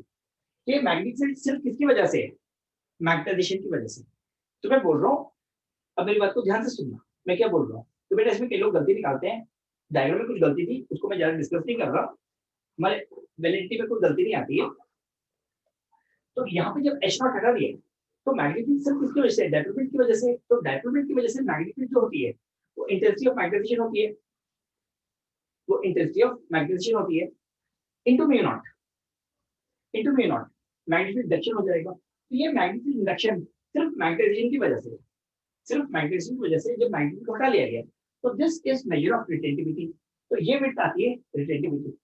ये मैग्नेटिक फील्ड सिर्फ किसकी वजह से है? मैग्नेटाइजेशन की वजह से। तो मैं बोल रहा हूँ, अब मेरी बात को ध्यान से सुनना, मैं क्या बोल रहा हूँ। तो बेटा इसमें कई लोग गलती निकालते हैं, डायग्राम में कुछ गलती थी, उसको मैं ज्यादा डिस्कस नहीं कर रहा, हमारे वैलिडिटी में कोई गलती नहीं आती है। तो यहाँ पे जब h नॉट हटा दिया, तो मैग्नेटिक सिर्फ किसकी वजह से? डायपोलमेंट की वजह से। तो डायपोलमेंट की वजह से मैग्नेटिक जो होती है, वो इंटेंसिटी ऑफ मैग्नेटाइजेशन होती है, वो इंटेंसिटी ऑफ मैग्नेटाइजेशन होती है into mu naught, into mu naught magnetic induction हो जाएगा। तो ये मैग्नेटिक इंडक्शन सिर्फ मैग्नेटाइजेशन की वजह से, सिर्फ मैग्नेटाइजेशन की वजह से जब मैग्नेटिक को हटा लिया गया, तो this is measure of retentivity. तो ये विड्थ आती है रिटेंटिविटी।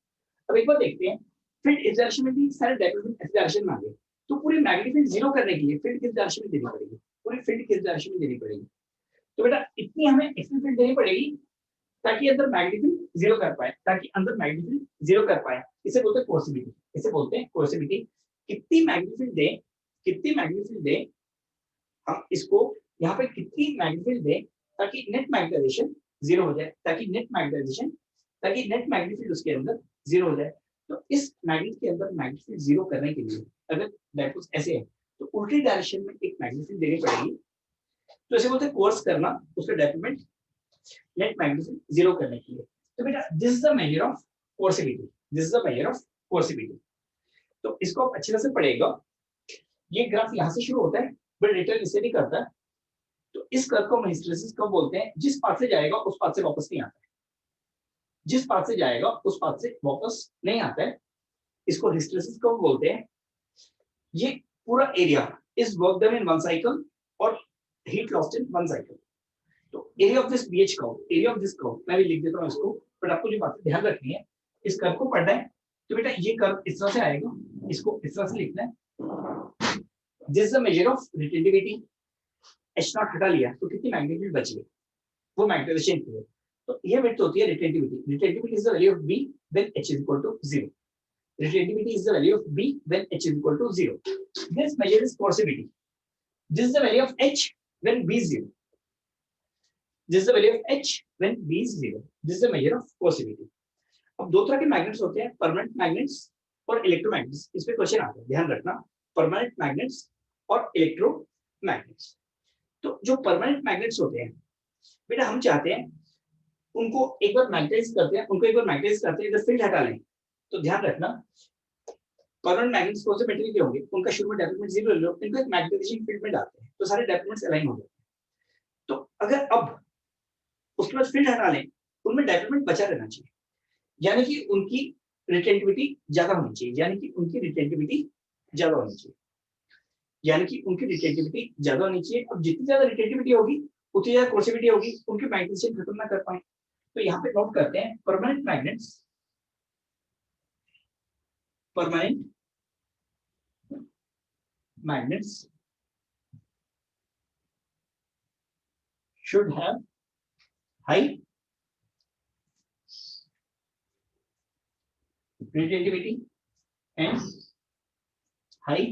अब एक बार देखते हैं, फील्ड इस डायरेक्शन में थी, सारे डायपोलमेंट इस डायरेक्शन में आ गए, तो पूरी मैग्नेटिक फील्ड 0 करने के लिए फील्ड किस डायरेक्शन में देनी पड़ेगी? पूरी फील्ड किस डायरेक्शन में देनी पड़ेगी? तो बेटा इतनी हमें एक्सटर्नल फील्ड देनी पड़ेगी ताकि अंदर मैग्नेटिक फील्ड 0 कर पाए, ताकि अंदर मैग्नेटिक फील्ड 0 कर पाए। इसे बोलते हैं कोएर्सिविटी, इसे बोलते हैं कोएर्सिविटी। कितनी मैग्नेटिक फील्ड दें, कितनी मैग्नेटिक फील्ड दें, हम इसको यहाँ पे कितनी मैग्नेटिक फील्ड दें ताकि नेट मैग्नेटाइजेशन 0 हो जाए, ताकि नेट मैग्नेटिक फील्ड उसके अंदर 0 हो जाए। तो इस मैग्नेट के अंदर मैग्नेटिक फील्ड 0 करने के लिए अगर डायपोल्स ऐसे है, तो उल्टी डायरेक्शन में एक मैग्नेटिक फील्ड देनी पड़ेगी, तो इसे बोलते हैं कोर्स करना, उसका डेवलपमेंट नेट मैग्नेटिक फील्ड 0 करने के लिए। तो बेटा this is the measure of coercivity, this is the measure of coercivity. तो इसको आप अच्छी तरह से पढ़ेगा। ये ग्राफ यहाँ से शुरू होता है बट रिटर्न इसे नहीं करता। तो इस कर्व को हम हिस्टेरेसिस कर्व बोलते हैं। जिस पाथ से जाएगा उस पाथ से वापस नहीं आता है, जिस पाथ से जाएगा उस पाथ से वापस नहीं आता है, इसको हिस्टेरेसिस कर्व बोलते हैं। ये पूरा area is work done in one cycle और heat lost in one cycle. तो area of this BH curve, area of this curve मैं भी लिख देता हूं इसको, बट आपको जो बातें ध्यान रखनी है, इस कर्व को पढ़ना है। तो बेटा ये कर्व इस तरह से आएगा, इसको इस तरह से लिखना है। This is the measure of retentivity. H not हटा लिया तो कितनी मैग्नीट्यूड बच गई, वो मैग्नेटाइजेशन की है। तो ये विड्थ होती है retentivity. Retentivity is the value of B when H is equal to 0। Relativity is the value of B when H is equal to 0. This measure is coercivity. This is the value of H when B is 0. This is the value of H when B is 0. This is the measure of coercivity. अब दो तरह के magnets होते हैं, permanent magnets और electromagnets. इस पे question आता है, ध्यान रखना, परमानेंट मैग्नेट्स और इलेक्ट्रोमैग्नेट्स। तो जो परमानेंट मैग्नेट्स होते हैं बेटा, हम चाहते हैं उनको एक बार मैग्नेटाइज करते हैं, उनको एक बार मैग्नेटाइज करते हैं, जब फील्ड हटा लें। तो ध्यान रखना, परमानेंट मैग्नेट्स कौन से मेटेरियल के होंगे, उनका शुरू में डेवलपमेंट 0 ले लो, इनको एक मैग्नेटाइजेशन फील्ड में डालते हैं तो सारे डेवलपमेंट्स अलाइन हो जाते हैं। तो अगर अब उसके बाद फील्ड हटा लें, उनमें डेवलपमेंट बचा रहना चाहिए, यानी कि उनकी रिटेंटिविटी ज्यादा होनी चाहिए, यानी कि उनकी रिटेंटिविटी ज्यादा होनी चाहिए, यानी कि उनकी रिटेंटिविटी ज्यादा होनी चाहिए। अब जितनी ज्यादा रिटेंटिविटी होगी उतनी ज्यादा कोर्सिविटी होगी, उनकी मैग्नेटाइजेशन खत्म ना कर पाए। तो यहाँ पे नोट करते हैं, permanent magnets should have high retentivity and high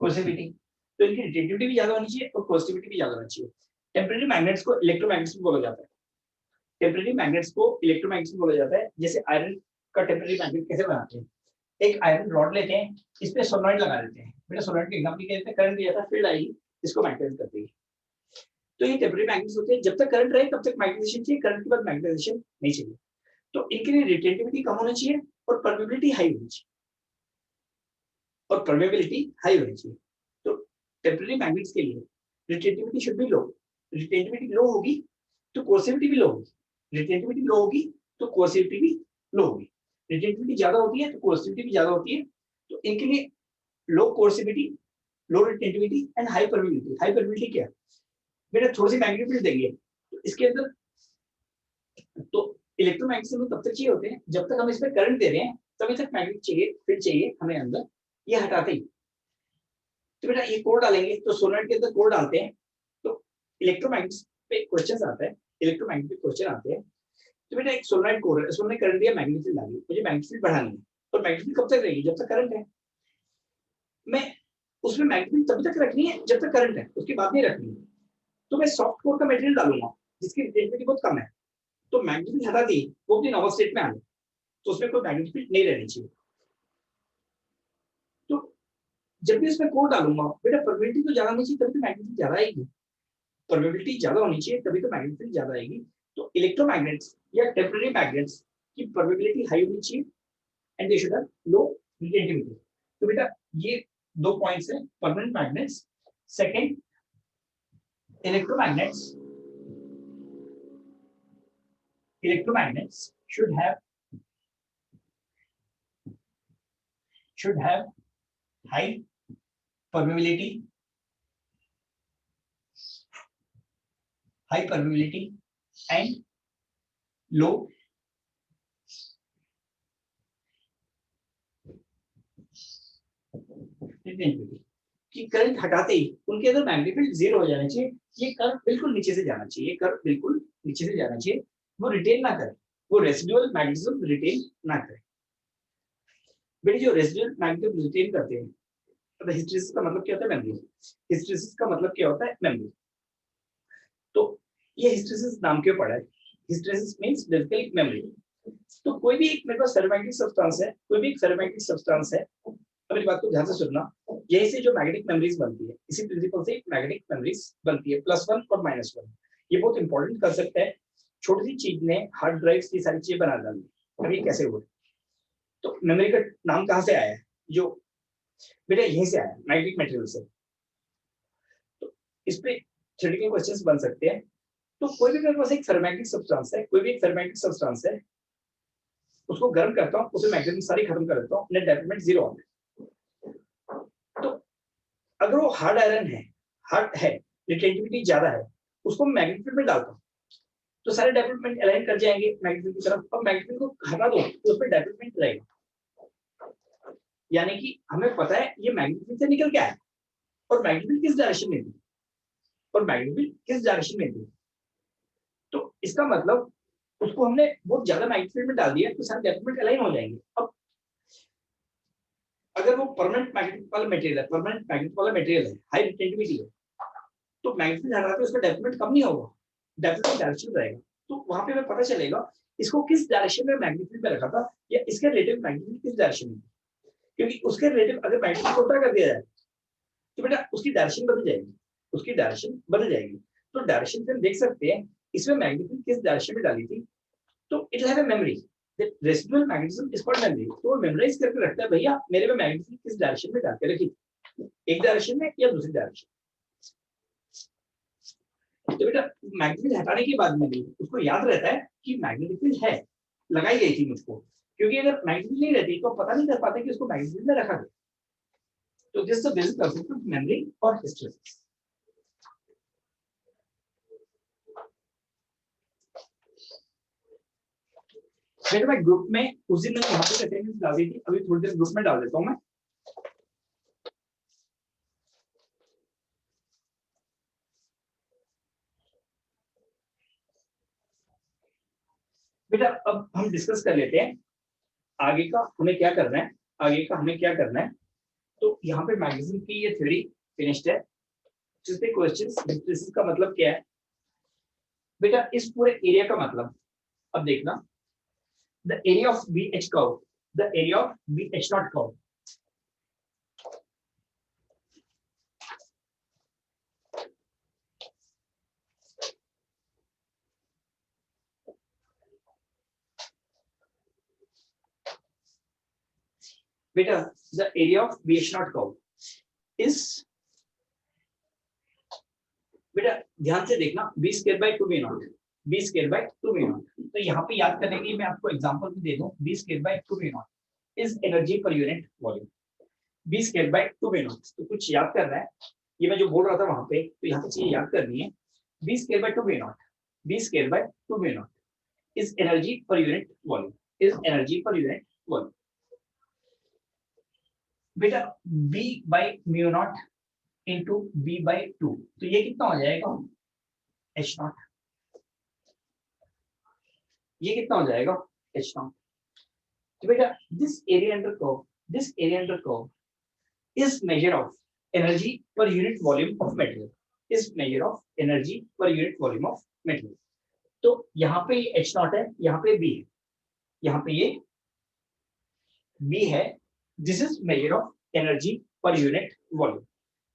coercivity। तो इनकी रिटेंटिविटी भी ज्यादा होनी चाहिए और कोर्सिविटी भी ज्यादा होनी चाहिए। टेम्परेरी मैग्नेट्स को इलेक्ट्रोमैग्नेट्स भी बोला जाता है। टेम्परेरी मैग्नेट्स को इलेक्ट्रोमैग्नेट्स बोला जाता है। जैसे आयरन का टेम्परेरी मैग्नेट कैसे बनाते हैं, एक आयरन रॉड लेते हैं, इस पे सोलनॉइड लगा देते हैं। बेटा सोलनॉइड के एग्जांपल क्या देते हैं, करंट दिया था, फील्ड आएगी, इसको मैग्नेटाइज कर देगी। तो ये टेम्परेरी मैग्नेट्स होते हैं। जब तक करंट रहे तब तक मैग्नेटाइजेशन चाहिए, करंट के बाद मैग्नेटाइजेशन नहीं चाहिए। तो इनके लिए रिटेंटिविटी कम होनी चाहिए और परमेबिलिटी हाई होनी चाहिए, और परमेबिलिटी हाई होनी चाहिए। तो टेम्परेरी मैग्नेट्स के लिए retentivity should be low. Retentivity low होगी तो कोर्सिविटी भी लो होगी, रिटेंटिविटी लो होगी तो कोर्सिविटी भी लो होगी। रिटेंटिविटी ज्यादा होती है तो कोर्सिविटी भी ज्यादा होती है। तो इनके लिए low coercivity, low retentivity and high permeability. High permeability क्या है बेटा, थोड़ी सी मैग्नेटिक फील्ड देंगे तो इसके अंदर, तो इलेक्ट्रोमैग्नेटिज्म तब तक चाहिए होते हैं जब तक हम इसमें करंट दे रहे हैं, तभी तक मैग्नेटिक चाहिए, फील्ड चाहिए हमें अंदर, ये हटाते ही। तो बेटा ये कोर डालेंगे, तो सोलनॉइड के अंदर कोर डालते हैं, तो इलेक्ट्रोमैग्नेटिक्स पे क्वेश्चंस आता है, इलेक्ट्रोमैग्नेटिक क्वेश्चन आते हैं। तो बेटा एक सोलनॉइड कोर है, उसमें करंट दिया, मैग्नेटिक फील्ड डाली, मुझे मैग्नेटिक फील्ड बढ़ानी है, और मैग्नेटिक फील्ड कब तक रहेगी, जब तक करंट है। मैं उसमें मैग्नेटिक फील्ड तब तक रखनी है जब तक करंट है, उसके बाद नहीं रखनी है। तो मैं सॉफ्ट कोर का मटेरियल डालूंगा जिसकी रिटेंटिविटी बहुत कम है, तो मैग्नेटिक फील्ड हटा दी, वो अपनी नॉर्मल स्टेट में आ गई, तो उसमें कोई मैग्नेटिक फील्ड नहीं रहनी चाहिए। तो जब भी इसमें कोर डालूंगा बेटा, परमेबिलिटी तो ज्यादा होनी चाहिए तभी तो मैग्नेटिक ज्यादा आएगी, परमेबिलिटी ज्यादा होनी चाहिए तभी तो मैग्नेटिक फील्ड ज्यादा आएगी। तो इलेक्ट्रोमैग्नेट्स या टेम्परेरी मैग्नेट्स की परमेबिलिटी हाई होनी चाहिए and they should have low retentivity. तो बेटा ये दो पॉइंट्स है, permanent magnets. Second, electromagnets should have high permeability and low retentivity। कि करंट हटाते ही उनके अंदर मैग्नेटिक फील्ड 0 हो जाना चाहिए, ये कर्व बिल्कुल नीचे से जाना चाहिए, ये कर्व बिल्कुल नीचे से जाना चाहिए, वो रिटेन ना करे, वो रेसिडुअल मैग्नेटिज्म रिटेन ना करे। बेटे जो रेसिडुअल मैग्नेटिज्म रिटेन करते हैं, तो हिस्टेरेसिस का मतलब क्या होता है, मेमोरी। हिस्टेरेसिस का मतलब क्या होता है, मेमोरी। तो ये हिस्टेरेसिस नाम क्यों पड़ा है, हिस्टेरेसिस मींस बेसिकली मेमोरी। तो कोई भी एक मेरे पास फेरोमैग्नेटिक सब्सटेंस है, कोई भी एक फेरोमैग्नेटिक सब्सटेंस है, मेरी बात को ध्यान से सुनना, यही से जो मैग्नेटिक मेमोरीज बनती है, इसी प्रिंसिपल से मैग्नेटिक मेमोरीज बनती है, +1 और -1। ये बहुत इंपॉर्टेंट कंसेप्ट है, छोटी सी चीज ने हार्ड ड्राइव्स की सारी चीजें बना डाली। अब ये कैसे हुआ, तो मेमोरी का नाम कहाँ से आया है? जो बेटा यहीं से आया, मैग्नेटिक मटेरियल से। तो इस पे थ्योरेटिकल क्वेश्चंस बन सकते हैं। तो कोई भी मेरे पास एक फेरोमैग्नेटिक सब्सटेंस है, कोई भी एक फेरोमैग्नेटिक सब्सटेंस है, उसको गर्म करता हूँ, उसे मैग्नेटिज्म सारी खत्म कर देता हूँ, नेट डेवलपमेंट 0 आता है। तो अगर वो हार्ड आयरन है, हार्ड है, रिटेंटिविटी ज्यादा है, उसको मैग्नेटिक फील्ड में डालता हूँ, तो सारे डेवलपमेंट अलाइन कर जाएंगे मैग्नेटिक की तरफ। अब मैग्नेटिक को हटा दो तो उसमें डेवलपमेंट रहेगा। यानी कि हमें पता है ये मैग्नेटिक से निकल के आया और मैग्नेटिक किस डायरेक्शन में थी, और मैग्नेटिक किस डायरेक्शन में थी। तो इसका मतलब उसको हमने बहुत ज्यादा मैग्नेटिक फील्ड में डाल दिया तो सारे डेवलपमेंट अलाइन हो जाएंगे। अब अगर वो परमानेंट मैग्नेटिक वाला मटेरियल है, परमानेंट मैग्नेटिक वाला मटेरियल है, हाई रिटेंटिविटी है, तो मैग्नेटिक फील्ड हटाते उसका डेवलपमेंट कम नहीं होगा, डेवलपमेंट डायरेक्शन रहेगा। तो वहां पे हमें पता चलेगा इसको किस डायरेक्शन में मैग्नेटिक फील्ड में रखा था, या इसके रिलेटिव मैग्नेटिक फील्ड किस डायरेक्शन में, क्योंकि उसके रिलेटिव अगर मैग्नेटिक फील्ड को उल्टा कर दिया जाए तो बेटा उसकी डायरेक्शन बदल जाएगी, उसकी डायरेक्शन बदल जाएगी। तो डायरेक्शन से हम देख सकते हैं इसमें मैग्नेटिक फील्ड किस डायरेक्शन में डाली थी। तो it have a memory, the residual magnetism is called memory. तो वो मेमोराइज करके रखता है भैया मेरे में मैग्नेटिक फील्ड किस डायरेक्शन में डाल के रखी, एक डायरेक्शन में या दूसरी डायरेक्शन। तो बेटा मैग्नेटिक फील्ड हटाने के बाद में भी उसको याद रहता है कि मैग्नेटिक फील्ड है, लगाई गई थी मुझको, क्योंकि अगर मैग्नेटिक फील्ड नहीं रहती तो पता नहीं कर पाते कि उसको मैग्नेटिक फील्ड में रखा गया। तो this is the basic concept of memory और हिस्टरेसिस। बेटा मैं ग्रुप में उस दिन मैंने यहाँ पे अटेंडेंस डाल दी थी, अभी थोड़ी देर ग्रुप में डाल देता हूँ मैं। बेटा अब हम डिस्कस कर लेते हैं आगे का हमें क्या करना है, आगे का हमें क्या करना है। तो यहाँ पे मैग्नेटिज्म की ये थ्योरी फिनिश्ड है। जिसपे क्वेश्चंस, हिस्टरेसिस का मतलब क्या है बेटा, इस पूरे एरिया का मतलब अब देखना, the area of BH curve, the area of BH naught curve. Beta, the area of BH naught curve is, बेटा ध्यान से देखना, b square by 2b naught, b square by 2b naught। तो यहाँ पे याद करने के लिए मैं आपको एग्जांपल भी दे दूं, b square by 2b naught is energy per unit volume, b square by 2b naught। तो कुछ याद करना है, ये मैं जो बोल रहा था वहां पे, तो यहाँ पे चीजें याद करनी है। b square by 2b naught, b square by 2b naught is energy per unit volume, is energy per unit volume। बेटा b by mu naught into b by 2, तो ये कितना हो जाएगा h naught, ये कितना हो जाएगा h naught। तो बेटा this area under curve, this area under curve is measure of energy per unit volume of material, is measure of energy per unit volume of material। तो यहाँ पे h naught है, यहाँ पे b है, यहाँ पे ये b है, this is measure of energy per unit volume।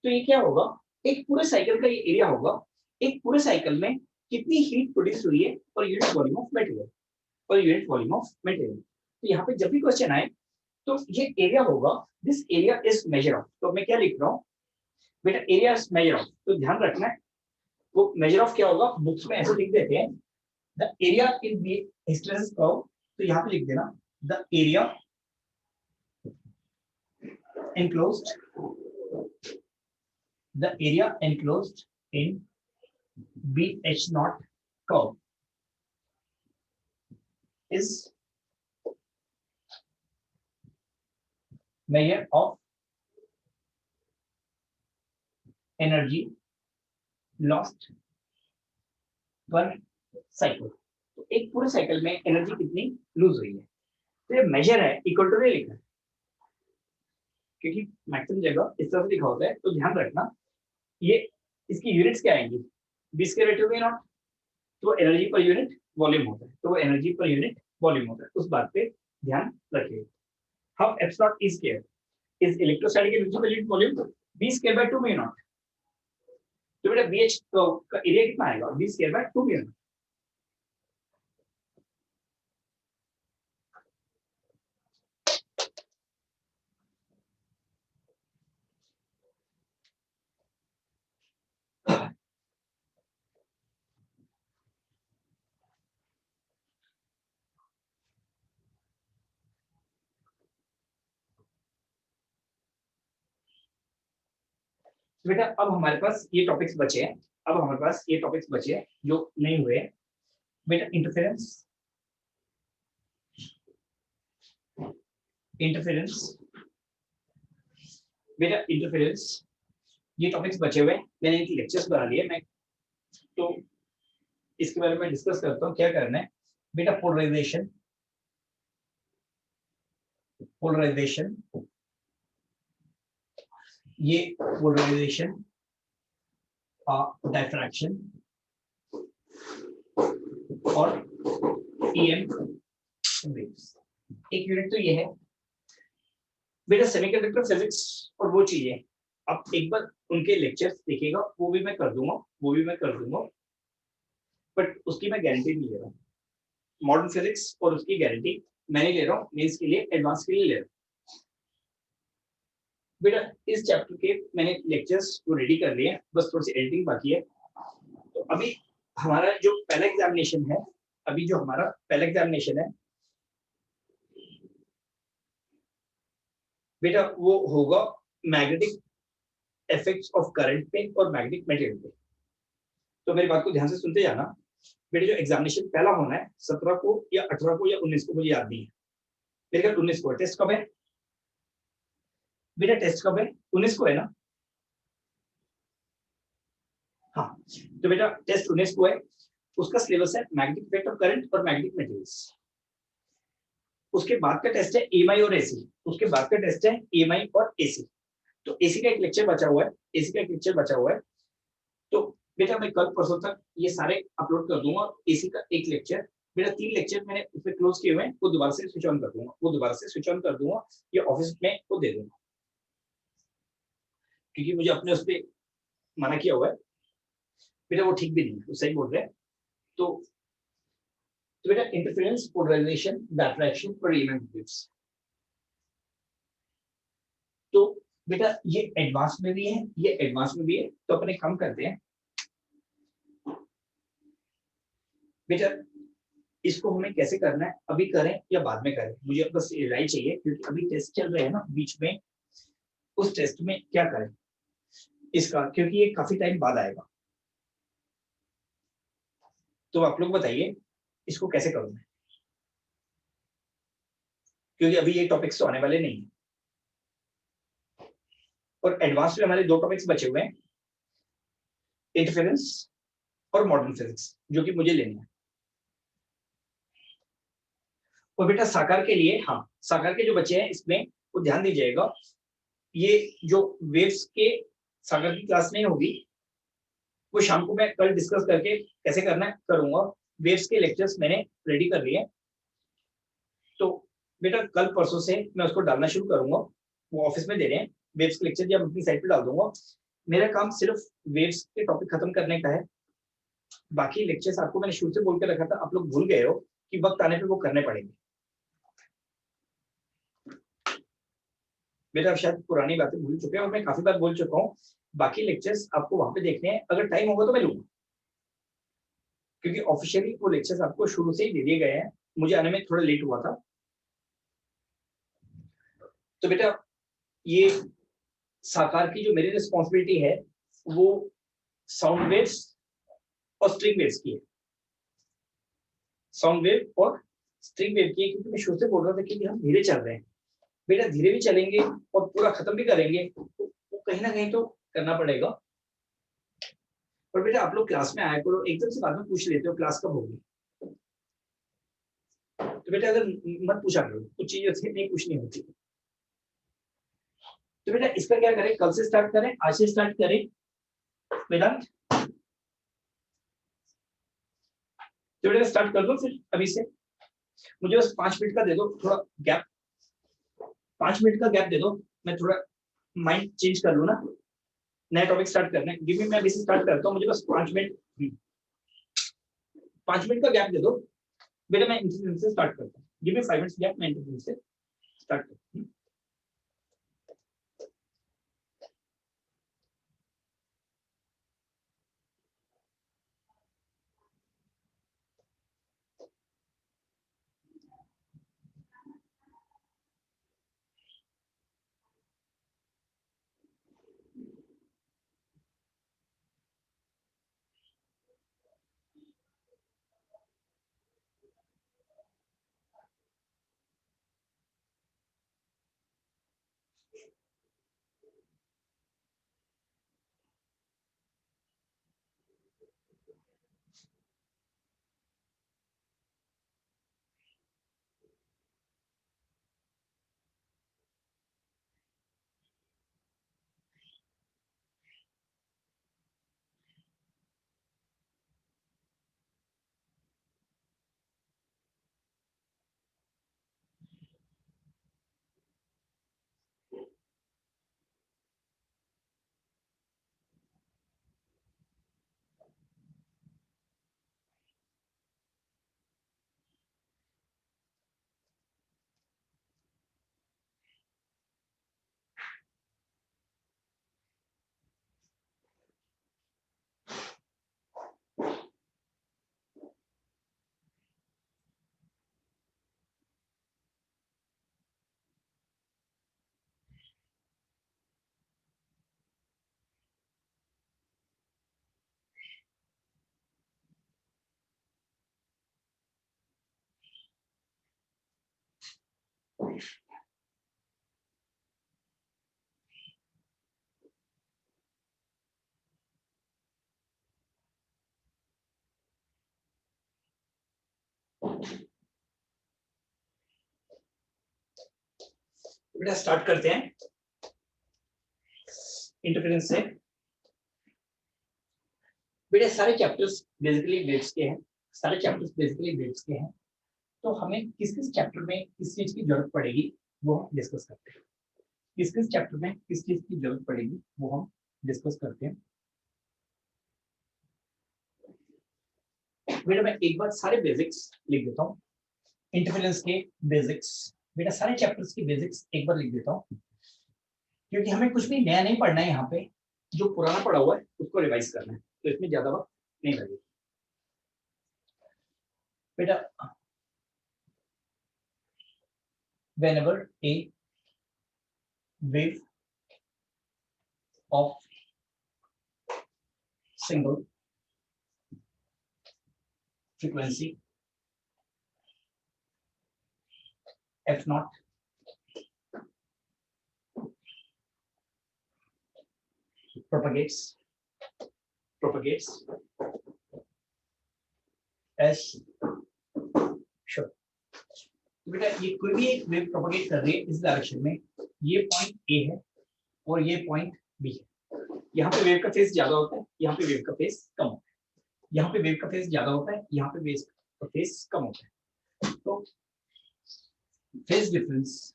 तो ये क्या होगा, एक पूरे साइकिल का ये एरिया होगा, एक पूरे साइकिल में कितनी हीट प्रोड्यूस हुई है पर यूनिट वॉल्यूम ऑफ मटेरियल, पर यूनिट वॉल्यूम ऑफ मटेरियल। तो यहाँ पे जब भी क्वेश्चन आए तो ये एरिया होगा, this area is measure of. तो मैं क्या लिख रहा हूँ बेटा, एरिया इज मेजर ऑफ। तो ध्यान रखना है वो मेजर ऑफ क्या होगा, बुक्स में ऐसे लिख देते हैं the area in the hysteresis curve. तो यहाँ पे लिख देना the area enclosed, the area enclosed in BH naught curve is measure of energy lost per cycle। तो एक पूरे साइकिल में एनर्जी कितनी लूज हुई है, तो ये मेजर है, इक्वल टू लिखना है, क्योंकि मैक्सिमम जगह इस तरह से लिखा होता है। तो ध्यान रखना ये इसकी यूनिट्स क्या आएंगी, b square by 2b naught, तो एनर्जी पर यूनिट वॉल्यूम होता है, तो वो एनर्जी पर यूनिट वॉल्यूम होता है, उस बात पे ध्यान रखिए। How apps not E square is electrostatic energy पर unit volume, b square by 2b naught। तो बेटा BH का एरिया कितना आएगा, b square by 2b naught। तो बेटा अब हमारे पास ये टॉपिक्स बचे हैं, अब हमारे पास ये टॉपिक्स बचे हैं जो नहीं हुए हैं। बेटा इंटरफेरेंस, इंटरफेरेंस, बेटा इंटरफेरेंस, ये टॉपिक्स बचे हुए हैं, मैंने इनकी लेक्चर्स बना लिए। मैं तो इसके बारे में डिस्कस करता हूँ क्या करना है। बेटा पोलराइजेशन, पोलराइजेशन, ये पोलराइजेशन, डायफ्रैक्शन और EM वेव्स। एक यूनिट तो ये है बेटा सेमीकंडक्टर फिजिक्स और वो चीजें। अब एक बार उनके लेक्चर्स देखिएगा, वो भी मैं कर दूंगा, वो भी मैं कर दूंगा, बट उसकी मैं गारंटी नहीं ले रहा हूँ। मॉडर्न फिजिक्स और उसकी गारंटी मैं नहीं ले रहा हूँ, मेंस के लिए, एडवांस के लिए ले रहा हूँ। बेटा इस चैप्टर के मैंने लेक्चर्स को रेडी कर लिए हैं, बस थोड़ी सी एडिटिंग बाकी है। तो अभी हमारा जो पहला एग्जामिनेशन है, अभी जो हमारा पहला एग्जामिनेशन है बेटा वो होगा मैग्नेटिक इफेक्ट्स ऑफ करंट पे और मैग्नेटिक मटेरियल पे। तो मेरी बात को ध्यान से सुनते जाना। बेटा जो एग्जामिनेशन पहला होना है 17 को या 18 को या 19 को, मुझे याद नहीं है, मेरे ख्याल 19 को। टेस्ट कब है बेटा? टेस्ट कब है? 19 को है ना? हाँ, तो बेटा टेस्ट 19 को है। उसका सिलेबस है मैग्नेटिक इफेक्ट ऑफ करंट और मैग्नेटिक मटेरियल्स। उसके बाद का टेस्ट है EMI और AC। उसके बाद का टेस्ट है EMI और AC। तो AC का एक लेक्चर बचा हुआ है, AC का एक लेक्चर बचा हुआ है। तो बेटा मैं कल परसों तक ये सारे अपलोड कर दूंगा। AC का एक लेक्चर, बेटा 3 लेक्चर मैंने उसमें क्लोज किए हुए हैं, वो दोबारा से स्विच ऑन कर दूंगा, वो दोबारा से स्विच ऑन कर दूंगा, ये ऑफिस में वो दे दूंगा, क्योंकि मुझे अपने उस पर मना किया हुआ है। बेटा वो ठीक भी नहीं है, वो सही बोल रहे हैं। तो बेटा इंटरफेरेंस, पोलराइजेशन, डायफ्रैक्शन और EMI वेव्स। तो बेटा ये एडवांस में भी है, ये एडवांस में भी है। तो अपने काम करते हैं बेटा, इसको हमें कैसे करना है, अभी करें या बाद में करें, मुझे बस राय चाहिए, क्योंकि अभी टेस्ट चल रहे हैं ना बीच में, उस टेस्ट में क्या करें इसका, क्योंकि ये काफी टाइम बाद आएगा। तो आप लोग बताइए इसको कैसे करूं मैं, क्योंकि अभी ये टॉपिक्स तो आने वाले नहीं है। और एडवांस में हमारे 2 टॉपिक्स बचे हुए हैं, इंटरफेरेंस और मॉडर्न फिजिक्स, जो कि मुझे लेने हैं। और बेटा साकार के लिए, हाँ साकार के जो बच्चे हैं इसमें वो ध्यान दीजिएगा, ये जो वेव्स के सागर की क्लास नहीं होगी, वो शाम को मैं कल डिस्कस करके कैसे करना है करूंगा। वेव्स के लेक्चर्स मैंने रेडी कर लिए, तो बेटा कल परसों से मैं उसको डालना शुरू करूंगा। वो ऑफिस में दे रहे हैं वेव्स के लेक्चर, या अपनी साइट पे डाल दूंगा। मेरा काम सिर्फ वेव्स के टॉपिक खत्म करने का है, बाकी लेक्चर्स आपको मैंने शुरू से बोल के रखा था, आप लोग भूल गए हो कि वक्त आने पे वो करने पड़ेंगे। बेटा आप शायद पुरानी बातें भूल चुके हैं और मैं काफी बार बोल चुका हूँ। बाकी लेक्चर्स आपको वहां पे देखने हैं, अगर टाइम होगा तो मैं लूंगा, क्योंकि ऑफिशियली वो लेक्चर्स आपको शुरू से ही दे दिए गए हैं। मुझे आने में थोड़ा लेट हुआ था। तो बेटा ये साकार की जो मेरी रिस्पॉन्सिबिलिटी है वो साउंड वेव्स और स्ट्रिंग वेव्स की है, साउंड वेव और स्ट्रिंग वेव की है, क्योंकि मैं शुरू से बोल रहा था कि हम धीरे चल रहे हैं। बेटा धीरे भी चलेंगे और पूरा खत्म भी करेंगे, तो कहीं ना कहीं तो करना पड़ेगा। पर बेटा आप लोग क्लास में आया करो, एकदम से बाद में पूछ लेते हो क्लास कब होगी। तो बेटा अगर मत पूछा करो, कुछ चीजें नहीं पूछनी होती। तो बेटा इसका क्या करें, कल से स्टार्ट करें, आज से स्टार्ट करें वेदांत? तो बेटा स्टार्ट कर दो फिर अभी से। मुझे बस 5 मिनट का दे दो थोड़ा गैप, 5 मिनट का गैप दे दो, मैं थोड़ा माइंड चेंज कर लूँ ना, नया टॉपिक स्टार्ट करना है। गिव मी, मैं अभी से स्टार्ट करता हूँ, मुझे बस 5 मिनट, 5 मिनट का गैप दे दो बेटा। मैं इंटरव्यू से स्टार्ट करता हूँ, गिव मी 5 मिनट्स गैप, मैं इंटरव्यू से स्टार्ट करता हूँ। बेटा स्टार्ट करते हैं इंटरफेरेंस से। बेटा सारे चैप्टर्स बेसिकली ग्रेड्स के हैं, सारे चैप्टर्स बेसिकली ग्रेड्स के हैं, तो हमें किस किस चैप्टर में किस चीज की जरूरत पड़ेगी वो हम डिस्कस करते हैं। किस किस चैप्टर में किस चीज की जरूरत पड़ेगी वो हम डिस्कस करते हैं। बेटा मैं एक बार सारे बेसिक्स लिख देता हूँ, इंटरफेरेंस के बेसिक्स। बेटा सारे चैप्टर्स के बेसिक्स एक बार लिख देता हूँ, क्योंकि हमें कुछ भी नया नहीं पढ़ना है, यहाँ पे जो पुराना पढ़ा हुआ है उसको रिवाइज करना है, तो इसमें ज्यादा वक्त नहीं लगेगा। बेटा whenever a wave of single frequency f naught propagates as sure। बेटा ये कोई भी एक वेव प्रोपगेट कर रही है इस डायरेक्शन में, ये पॉइंट ए है और ये पॉइंट बी है। यहाँ पे वेव का फेज ज्यादा होता है, यहाँ पे वेव का फेज कम होता है, यहाँ पे वेव का फेज ज्यादा होता है, यहाँ पे वेव का फेज कम होता है। तो phase difference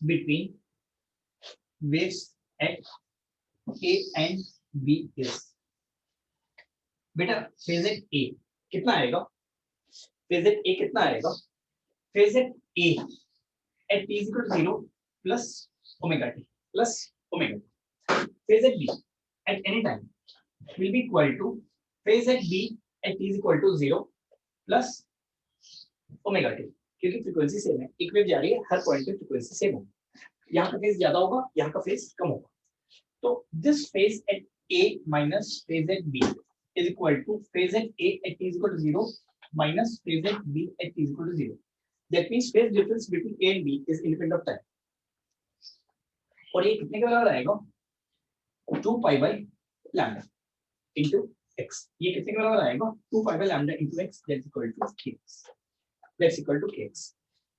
between waves at A and B is, बेटा फेज एट ए कितना आएगा, फेज एट ए कितना आएगा, phase at A at t is equal to 0 plus omega t plus omega t। phase at B at any time will be equal to phase at B at t is equal to 0 plus omega t, क्योंकि frequency same है, एक wave जा रही है, हर point पे frequency same होगी, यहाँ का फेज ज्यादा होगा, यहाँ का फेज कम होगा। तो this phase at A minus phase at B is equal to phase at A at t is equal to 0 minus phase at B at t is equal to 0। That means phase difference between A and B is independent of time। और ये कितने के बराबर आएगा, 2 pi by lambda into x। ये कितने के बराबर आएगा, 2 pi by lambda into x, that's equal to kx। that's equal to kx।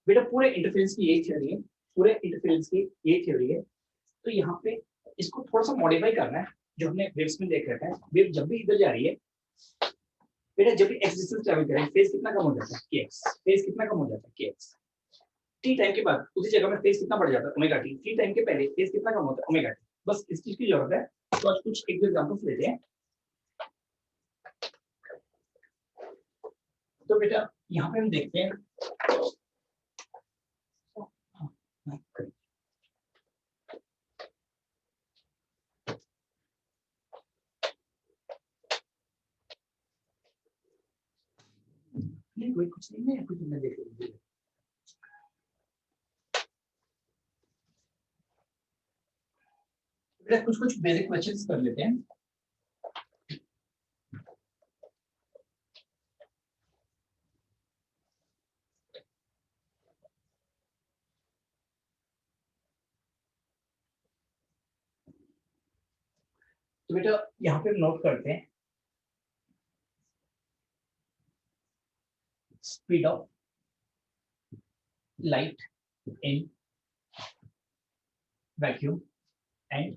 बेटा पूरे इंटरफेरेंस की यही थ्योरी है, पूरे इंटरफेरेंस की यही थ्योरी है। तो यहाँ पे इसको थोड़ा सा मॉडिफाई करना है, जो हमने वेव्स में देख रखा है। वेव जब भी इधर जा रही है बेटा, जब भी x डिस्टेंस ट्रैवल करें, फेज कितना कम हो जाता है, kx। फेज कितना कम हो जाता है, kx। t टाइम के बाद उसी जगह में फेज कितना बढ़ जाता है, ओमेगा t। t टाइम के पहले फेज कितना कम होता है, ओमेगा t। बस इस चीज की जरूरत है। तो आज कुछ एक एग्जांपल्स लेते हैं। तो बेटा यहाँ पे हम देखते हैं, नहीं कोई कुछ नहीं है, कुछ मैं देख लीजिए। बेटा कुछ कुछ बेसिक क्वेश्चंस कर लेते हैं। तो बेटा यहाँ पे नोट करते हैं, speed of light in vacuum and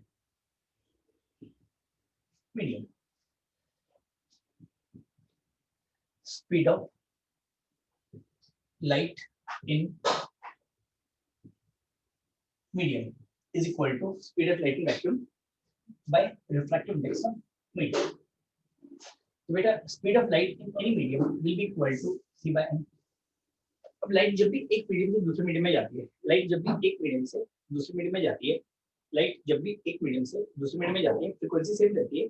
medium. Speed of light in medium is equal to speed of light in vacuum by refractive index of medium। तो बेटा speed of light in any medium will be equal to c by n। अब light जब भी एक medium से दूसरे medium में जाती है, लाइट जब भी एक मीडियम से दूसरे मीडियम में जाती है, लाइट जब भी एक मीडियम से दूसरे मीडियम में जाती है, फ्रीक्वेंसी सेम रहती है,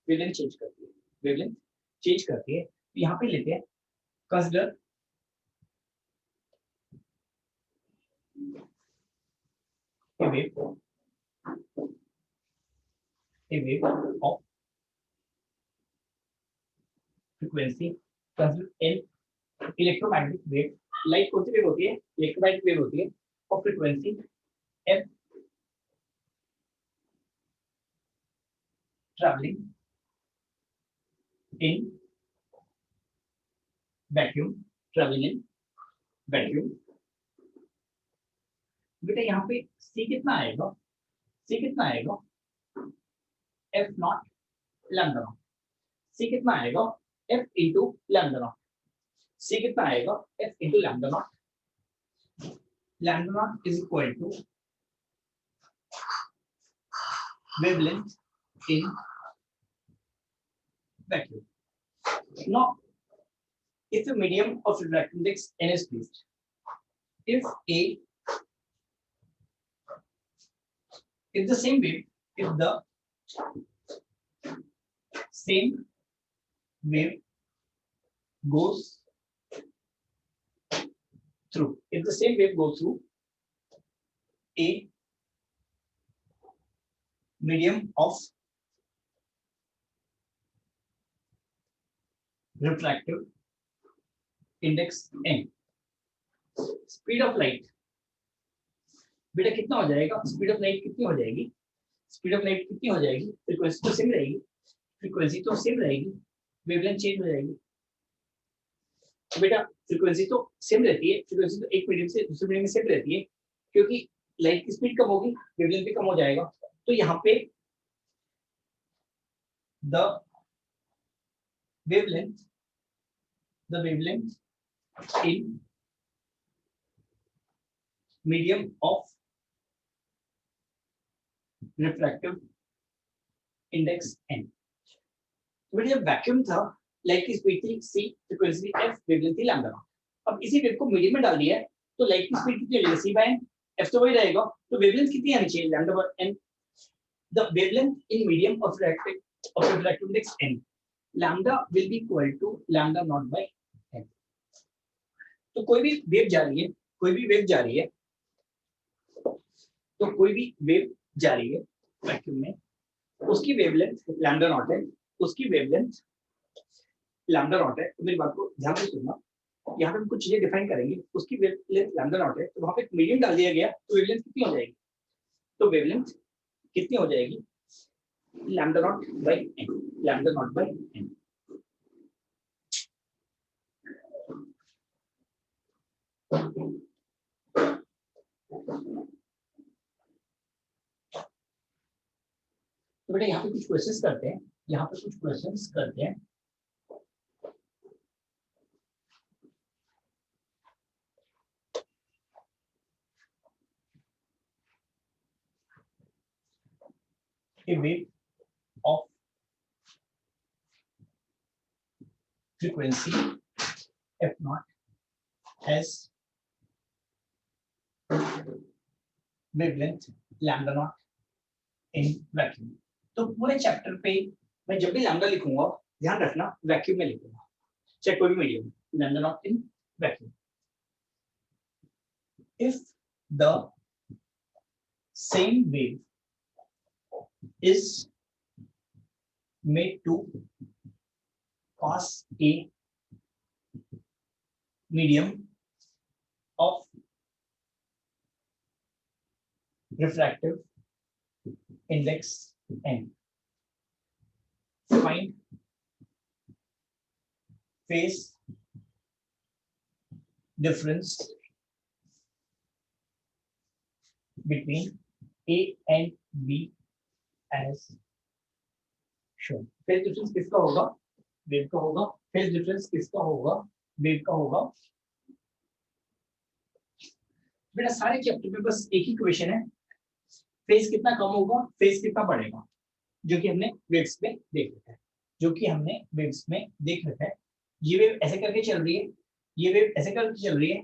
वेवलेंथ चेंज करती है, वेवलेंथ चेंज करती है। तो यहाँ पे लेते हैं consider a wave of frequency in electromagnetic wave. Light कौन सी वेव होती है? इलेक्ट्रोमैग्नेटिक वेव होती है, और frequency f traveling in vacuum, traveling in vacuum. बेटा यहाँ पे c कितना आएगा? c कितना आएगा? f naught lambda naught. c कितना आएगा? f into lambda naught. c कितना आएगा? f into lambda naught. Lambda naught is equal to wavelength in vacuum. Now, if the medium of refractive index n is placed, if the same wave, if the same wave goes through, if the same wave goes through a medium of refractive index n, speed of light, बेटा कितना हो जाएगा? Speed of light कितनी हो जाएगी? Speed of light कितनी हो जाएगी? फ्रीक्वेंसी तो सेम रहेगी, फ्रीक्वेंसी तो सेम रहेगी, वेवलेंथ चेंज हो जाएगी. बेटा फ्रीक्वेंसी तो सेम रहती है, फ्रीक्वेंसी तो एक मीडियम से दूसरे मीडियम में सेम रहती है, क्योंकि लाइट की स्पीड कम होगी, वेवलेंथ भी कम हो जाएगा. तो यहाँ पे the wavelength in medium of refractive index n. तो जब वैक्यूम था, लाइट की स्पीड थी c, फ्रीक्वेंसी थी f, वेवलेंथ थी लैम्डा. अब इसी वेव को मीडियम में डाल दिया है, तो लाइट की स्पीड कितनी हो जाएगी? c by n. f तो वही रहेगा, तो वेवलेंथ कितनी आनी चाहिए? Lambda by n. The wavelength in medium of refractive index n, lambda will be equal to lambda naught by n. तो कोई भी वेव जा रही है, कोई भी वेव जा रही है, तो कोई भी वेव जा रही है वैक्यूम में, उसकी वेवलेंथ लैम्डा नॉट है, उसकी वेवलेंथ लैम्डा नॉट है. तो मेरी बात को ध्यान से सुनना, यहाँ पे हम कुछ चीजें डिफाइन करेंगे. उसकी वेवलेंथ लैम्डा नॉट है, तो वहां पे मीडियम डाल दिया गया, तो वेवलेंथ कितनी हो जाएगी? तो वेवलेंथ कितनी हो जाएगी? Lambda naught by n, lambda naught by n. तो बेटा यहाँ पे कुछ क्वेश्चंस करते हैं, यहाँ पे कुछ क्वेश्चंस करते हैं. A wave of frequency f naught has wavelength lambda naught in vacuum. तो पूरे चैप्टर पे मैं जब भी लैम्डा लिखूंगा, ध्यान रखना वैक्यूम में लिखूंगा, चाहे कोई भी medium. Lambda not in vacuum. If the same wave is made to pass a medium of refractive index n, find phase difference between A and B as shown. Phase difference किसका होगा? Wave का होगा. Phase difference किसका होगा? Wave का होगा. बेटा सारे चैप्टर में बस एक ही क्वेश्चन है, फेज कितना कम होगा, फेज कितना बढ़ेगा, जो कि हमने वेव्स में देख रखा है, जो कि हमने वेव्स में देख रखा है. ये वेव ऐसे करके चल रही है, ये वेव ऐसे करके चल रही है.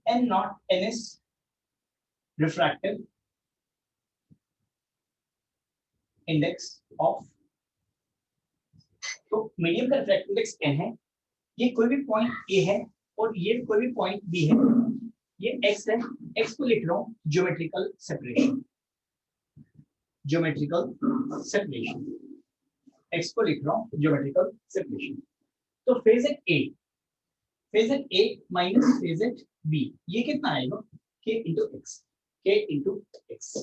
n not, n is refractive index of, तो मीडियम का रिफ्रैक्टिव इंडेक्स n है. ये कोई भी पॉइंट A है और ये कोई भी पॉइंट B है. ये x है, x को लिख रहा हूं geometrical separation, geometrical separation. x को लिख रहा हूं ज्योमेट्रिकल सेपरेशन. तो phase at A minus phase at B, ये कितना आएगा, के इंटू एक्स।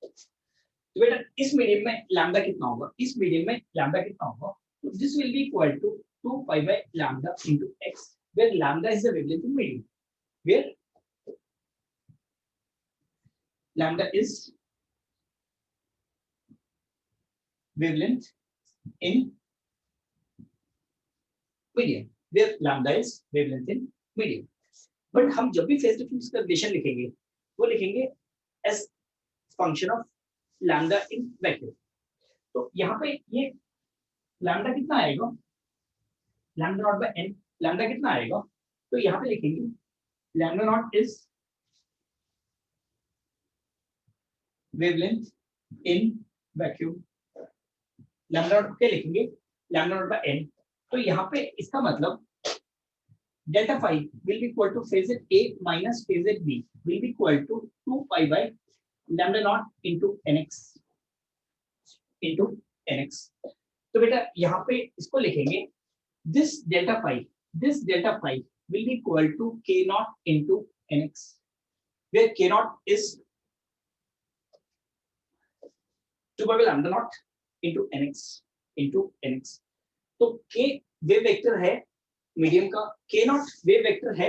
तो बेटा इस मीडियम में लैम्डा कितना होगा, इस मीडियम में लैम्डा कितना होगा, तो this will be equal to 2 pi by lambda into x, where lambda is the wavelength in medium, where lambda is wavelength in medium, where lambda is wavelength in medium। But हम जब भी phase difference का relation लिखेंगे वो लिखेंगे as function of lambda in vacuum. तो यहाँ पे ये लैम्डा कितना आएगा, lambda naught by n, lambda कितना आएगा, तो यहाँ पे लिखेंगे lambda naught is wavelength in vacuum, lambda naught क्या लिखेंगे, लैम्डा नॉट बाय n। तो यहाँ पे इसका मतलब delta phi will be equal to phase A minus phase B will be equal to 2 pi by lambda naught into nx। तो बेटा यहाँ पे इसको लिखेंगे this delta phi will be equal to k naught into nx, where k naught is 2 pi by lambda naught into nx। तो k wave vector है medium का, k not wave vector है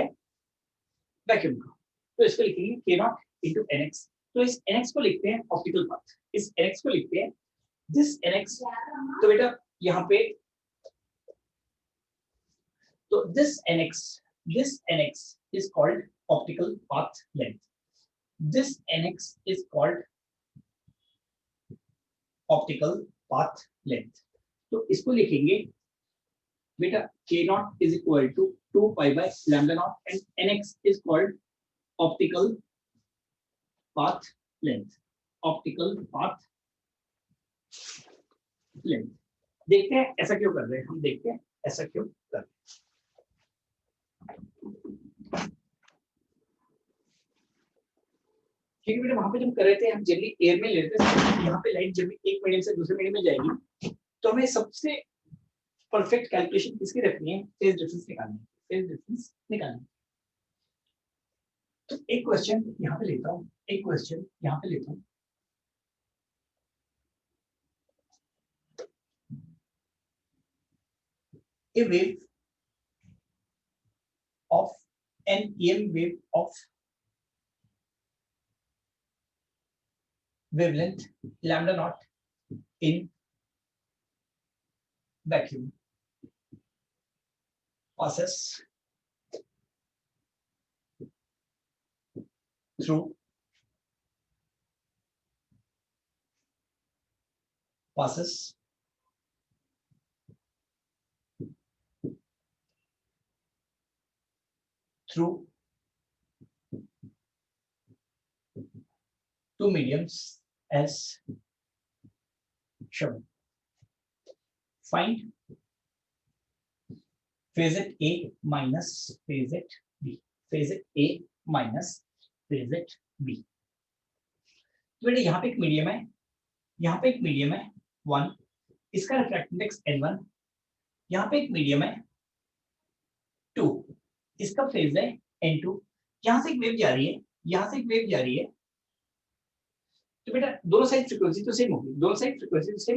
वैक्यूम का, तो इसको लिखेंगे k नॉट into nx। तो इस nx को लिखते हैं ऑप्टिकल पाथ, इस nx को लिखते हैं this nx। तो बेटा यहाँ पे तो this nx is called optical path length, this nx is called optical path length। तो इसको लिखेंगे बेटा k naught is equal to 2 pi by lambda naught and nx is called optical path length, देखते हैं ऐसा क्यों कर रहे हैं, हम देखते हैं ऐसा क्यों कर रहे हैं। क्योंकि बेटा वहां पे जब कर रहे थे हम जनरली एयर में लेते थे, यहाँ पे लाइट जब एक मीडियम से दूसरे मीडियम में जाएगी तो हमें सबसे परफेक्ट कैलकुलेशन किसकी रखनी है, फेज डिफरेंस निकालनी। तो एक क्वेश्चन यहाँ पे लेता हूँ, a wave of an EM wave of wavelength lambda naught in vacuum passes through two mediums as shown. Find phasor A minus phasor B, phasor A minus phasor B। तो बेटा यहाँ पे एक मीडियम है, यहाँ पे एक मीडियम है 1, इसका रिफ्रैक्टिव इंडेक्स n1, यहाँ पे एक मीडियम है 2, इसका फेज है n2, यहाँ से एक वेव जा रही है, यहाँ से एक वेव जा रही है। तो बेटा दोनों साइड फ्रीक्वेंसी तो सेम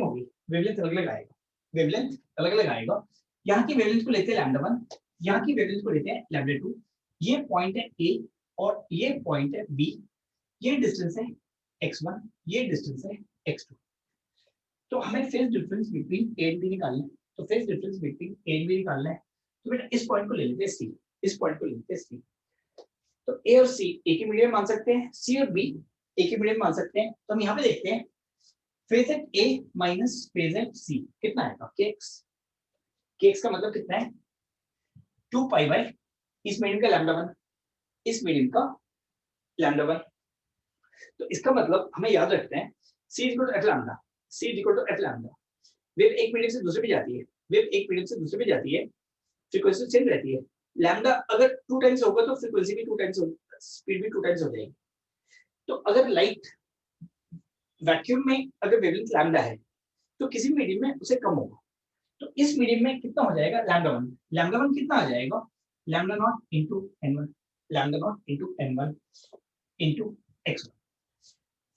होगी, वेवलेंथ अलग-अलग आएगा, यहाँ की वेवलेंथ को लेते हैं λ1, यहाँ की वेवलेंथ को लेते हैं λ2। ये पॉइंट है A और ये पॉइंट है B, ये डिस्टेंस है x1, ये डिस्टेंस है x2। तो हमें phase difference between A and B निकालना है, तो phase difference between A and B निकालना है। तो बेटा इस पॉइंट को ले लेते हैं C, तो A और C A के मीडियम मान सकते हैं, C और B A के मीडियम मान सकते हैं। तो हम यहाँ पे देखते हैं phase A minus phase C कितना आएगा, kx का मतलब कितना है 2 पाई बाय इस मीडियम का λ1, इस मीडियम का λ1। तो इसका मतलब हमें याद रखते हैं C equal to f lambda. Wave एक मीडियम से दूसरे पे जाती है, फ्रीक्वेंसी सेम रहती है। लैम्डा अगर 2 टाइम्स होगा तो फ्रीक्वेंसी भी 2 टाइम्स होगी, स्पीड भी 2 टाइम्स हो जाएगी। तो अगर लाइट वैक्यूम में अगर वेवलेंथ लैम्डा है तो किसी मीडियम में उसे कम होगा, तो इस मीडियम में कितना हो जाएगा लैम्डा वन कितना आ जाएगा lambda naught into n1 lambda naught into n1 into x1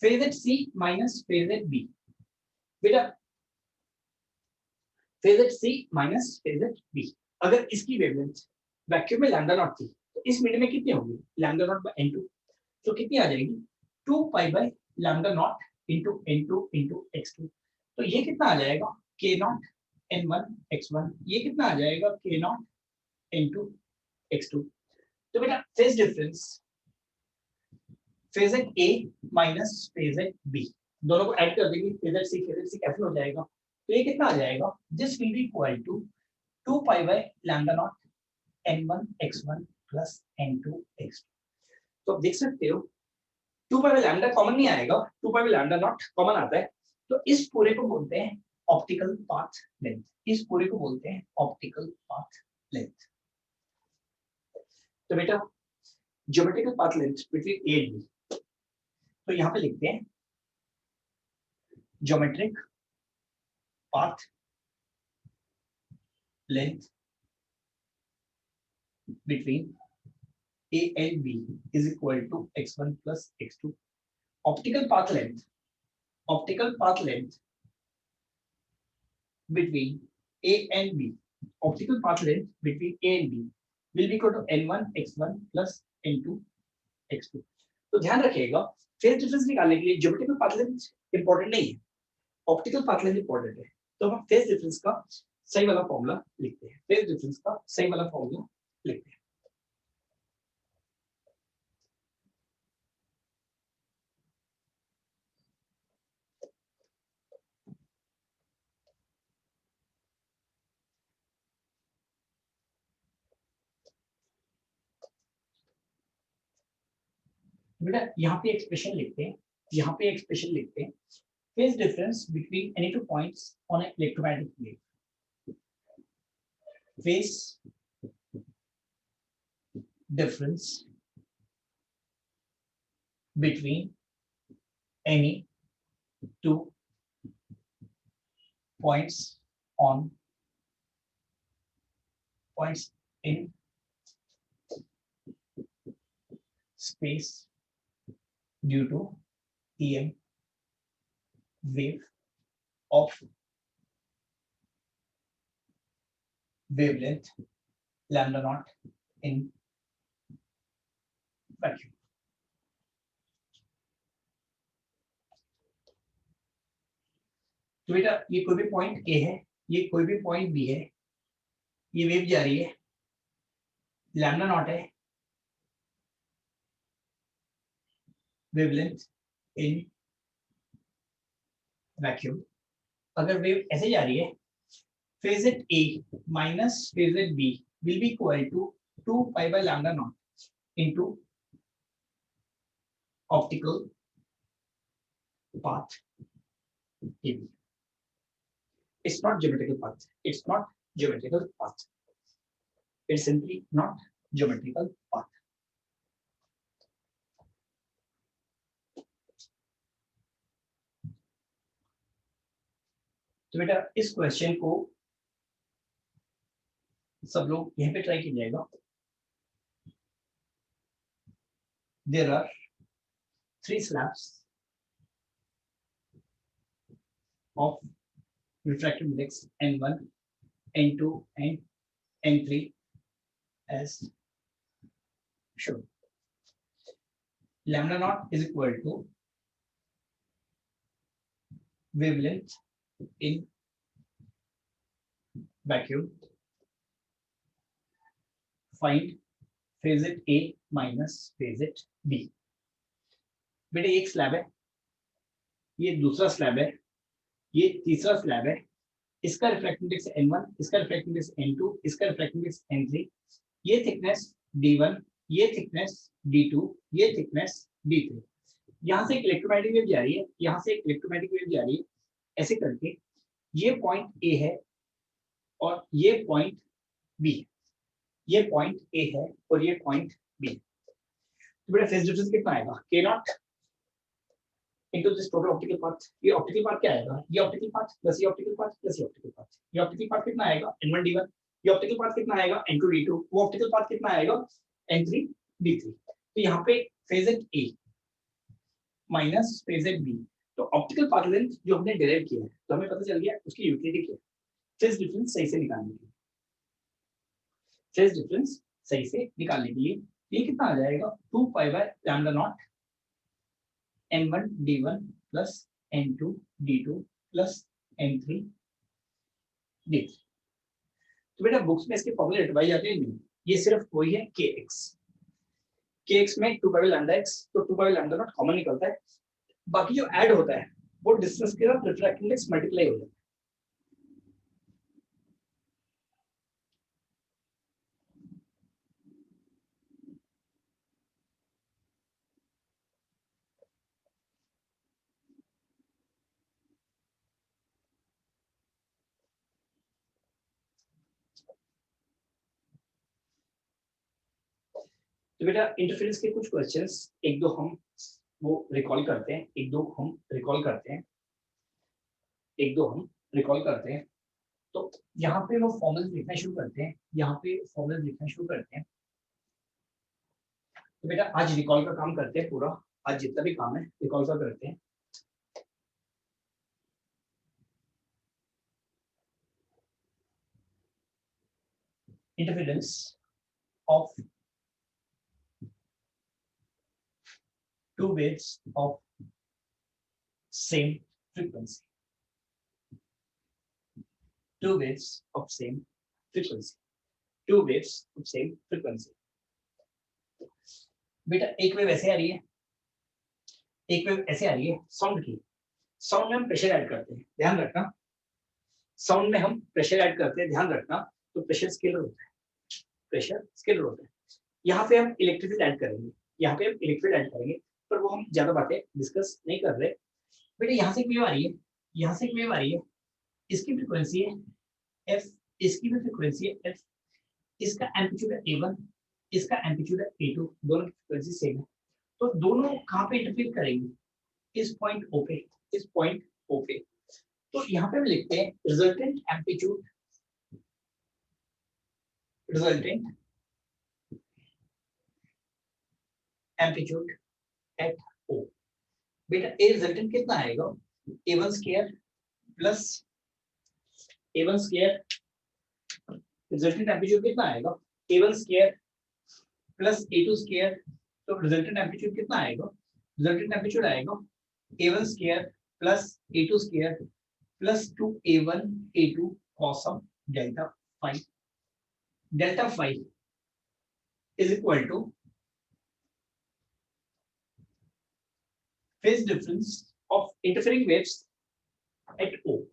phase at C minus phase at B बेटा phase at C minus phase at B अगर इसकी वेवलेंथ वैक्यूम में लैम्डा नॉट थी तो इस मीडियम में कितनी होगी लैम्डा नॉट बाय n2 तो कितनी आ जाएगी 2 pi by lambda naught into n2 into x2 तो ये कितना आ जाएगा k नॉट n1 x1 ये कितना आ जाएगा k नॉट n2 x2 तो बेटा phase difference phase at a minus phase at b दोनों को ऐड कर देंगे फेज एट c कैंसिल हो जाएगा तो ये कितना आ जाएगा this will be equal to 2 pi by lambda naught n1 x1 plus n2 x2 तो आप देख सकते हो 2 पाई बाय लैम्डा कॉमन नहीं आएगा 2 pi by lambda not common आता है तो इस पूरे को बोलते हैं ऑप्टिकल पाथ लेंथ इस पूरे को बोलते हैं ऑप्टिकल पाथ लेंथ तो बेटा geometrical path length between A and B तो यहां पे लिखते हैं geometric path length between A and B is equal to x1 plus x2. Optical path length between A and B, optical path length between A and B will be equal to n1 x1 plus n2 x2. तो ध्यान रखिएगा phase difference निकालने के लिए geometrical path length important नहीं है optical path length important है तो हम फेज डिफरेंस का सही वाला फॉर्मूला लिखते हैं फेज डिफरेंस का सही वाला फॉर्मूला लिखते हैं बेटा यहाँ पे एक्सप्रेशन लिखते हैं phase difference between any two points on an electromagnetic wave phase difference between any two points in space due to EM wave of wavelength lambda naught in vacuum. तो बेटा ये कोई भी पॉइंट ए है ये कोई भी पॉइंट बी है ये वेव जा रही है लैम्डा नॉट है वेवलेंथ इन वैक्यूम अगर वेव ऐसे जा रही है phase at A minus phase at B will be equal to 2 pi by lambda naught into optical path AB. It's not geometrical path. It's not geometrical path. It's simply not geometrical path. तो बेटा इस question को सब लोग यहीं पे try कीजिएगा There are 3 slabs of refractive index n1 n2 and n3 as shown. Lambda naught is equal to wavelength in vacuum. Find phase at A minus phase at B. बेटे एक स्लैब है ये दूसरा स्लैब है ये तीसरा slab है इसका रिफ्रैक्टिव इंडेक्स n1 इसका रिफ्रैक्टिव इंडेक्स n2 इसका रिफ्रैक्टिव इंडेक्स n3 ये थिकनेस d1 ये थिकनेस d2 ये थिकनेस d3 यहां से एक इलेक्ट्रोमैग्नेटिक वेव जा रही है यहां से एक इलेक्ट्रोमैग्नेटिक वेव जा रही है ऐसे करके ये पॉइंट A है और ये पॉइंट B है ये पॉइंट A है और ये पॉइंट B है तो बेटा फेज डिफरेंस कितना आएगा k not into this total optical path. ये optical path क्या आएगा? ये optical path plus ये optical path plus ये optical path. ये optical path कितना आएगा? N1 D1. ये optical path कितना आएगा? N2 D2. वो optical path कितना आएगा? N3 D3. तो यहाँ पे phase at A minus phase at B. तो optical path length जो हमने derive किया है, तो हमें पता चल गया उसकी utility क्या है. Phase difference सही से निकालने के लिए. Phase difference सही से निकालने के लिए ये कितना आ जाएगा? 2 pi by lambda naught N1 D1 plus N2 D2 plus N3 D3. तो बेटा बुक्स में इसके फॉर्मूले लिखवाए जाते हैं नहीं, ये सिर्फ वही है kx में 2 पाई लैम्डा x, तो 2 पाई लैम्डा नॉट कॉमन निकलता है, बाकी जो ऐड होता है वो डिस्टेंस के साथ रिफ्रैक्टिव इंडेक्स मल्टीप्लाई हो जाता है. तो बेटा इंटरफेरेंस के कुछ क्वेश्चंस एक दो हम वो रिकॉल करते हैं, एक दो हम रिकॉल करते हैं. तो यहाँ पे वो फॉर्मूले लिखना शुरू करते हैं. तो बेटा आज रिकॉल का काम करते हैं पूरा, आज जितना भी काम है रिकॉल का करते हैं. Interference of two waves of same frequency. Two waves of same frequency. बेटा एक वेव ऐसे आ रही है, एक वेव ऐसे आ रही है साउंड की. साउंड में हम प्रेशर ऐड करते हैं, ध्यान रखना. तो प्रेशर स्केलर होता है. यहाँ पे हम इलेक्ट्रिक फील्ड ऐड करेंगे, पर वो हम ज्यादा बातें डिस्कस नहीं कर रहे. बेटा यहाँ से एक वेव आ रही है, इसकी फ्रीक्वेंसी है f, इसकी भी फ्रीक्वेंसी है f, इसका एम्पलीट्यूड है a1, इसका एम्पलीट्यूड है a2, दोनों की फ्रीक्वेंसी सेम है. तो दोनों कहाँ पे इंटरफेयर करेंगे? इस पॉइंट O पे. तो यहाँ पे हम लिखते हैं रिजल्टेंट एम्पलीट्यूड एट O. बेटा ए रिजल्टेंट कितना आएगा? a1 square plus resultant amplitude कितना आएगा? a1 square plus a2 square. तो रिजल्टेंट एम्पलीट्यूड कितना आएगा? रिजल्टेंट एम्पलीट्यूड आएगा a1 square plus a2 square plus 2a1 a2 cos of delta phi. Delta phi is equal to phase difference of interfering waves at O.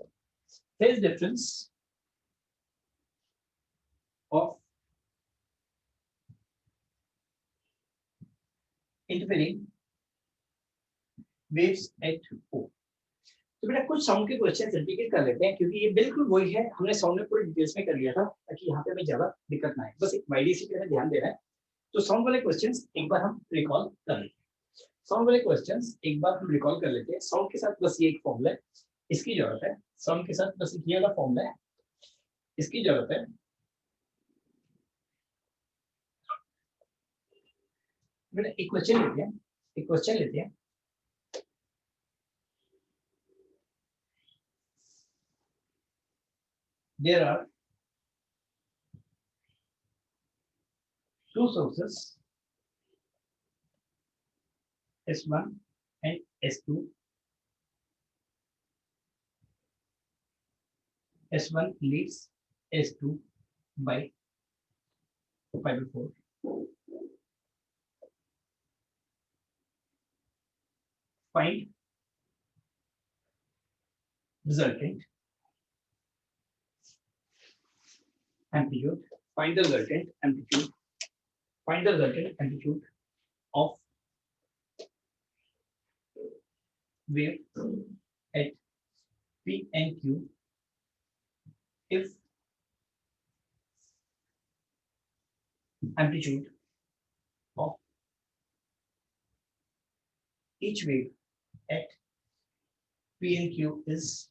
Phase difference of interfering waves at O. तो बेटा कुछ sound के question repeat कर लेते हैं, क्योंकि ये बिल्कुल वही है, हमने साउंड में पूरी डिटेल्स में कर लिया था, ताकि यहाँ पे हमें ज्यादा दिक्कत ना आए. बस एक वाईडीसी पे ध्यान देना है. तो साउंड वाले क्वेश्चंस एक बार हम रिकॉल कर लेते हैं. साउंड के साथ बस ये एक फॉर्मूला है, इसकी जरूरत है. साउंड के साथ बस ये वाला फॉर्मूला है, इसकी जरूरत है. बेटा एक क्वेश्चन लेते हैं. There are two sources, S1 and S2. S1 leads S2 by 5/4. Find resultant amplitude. Find the resultant amplitude of wave at P and Q if amplitude of each wave at P and Q is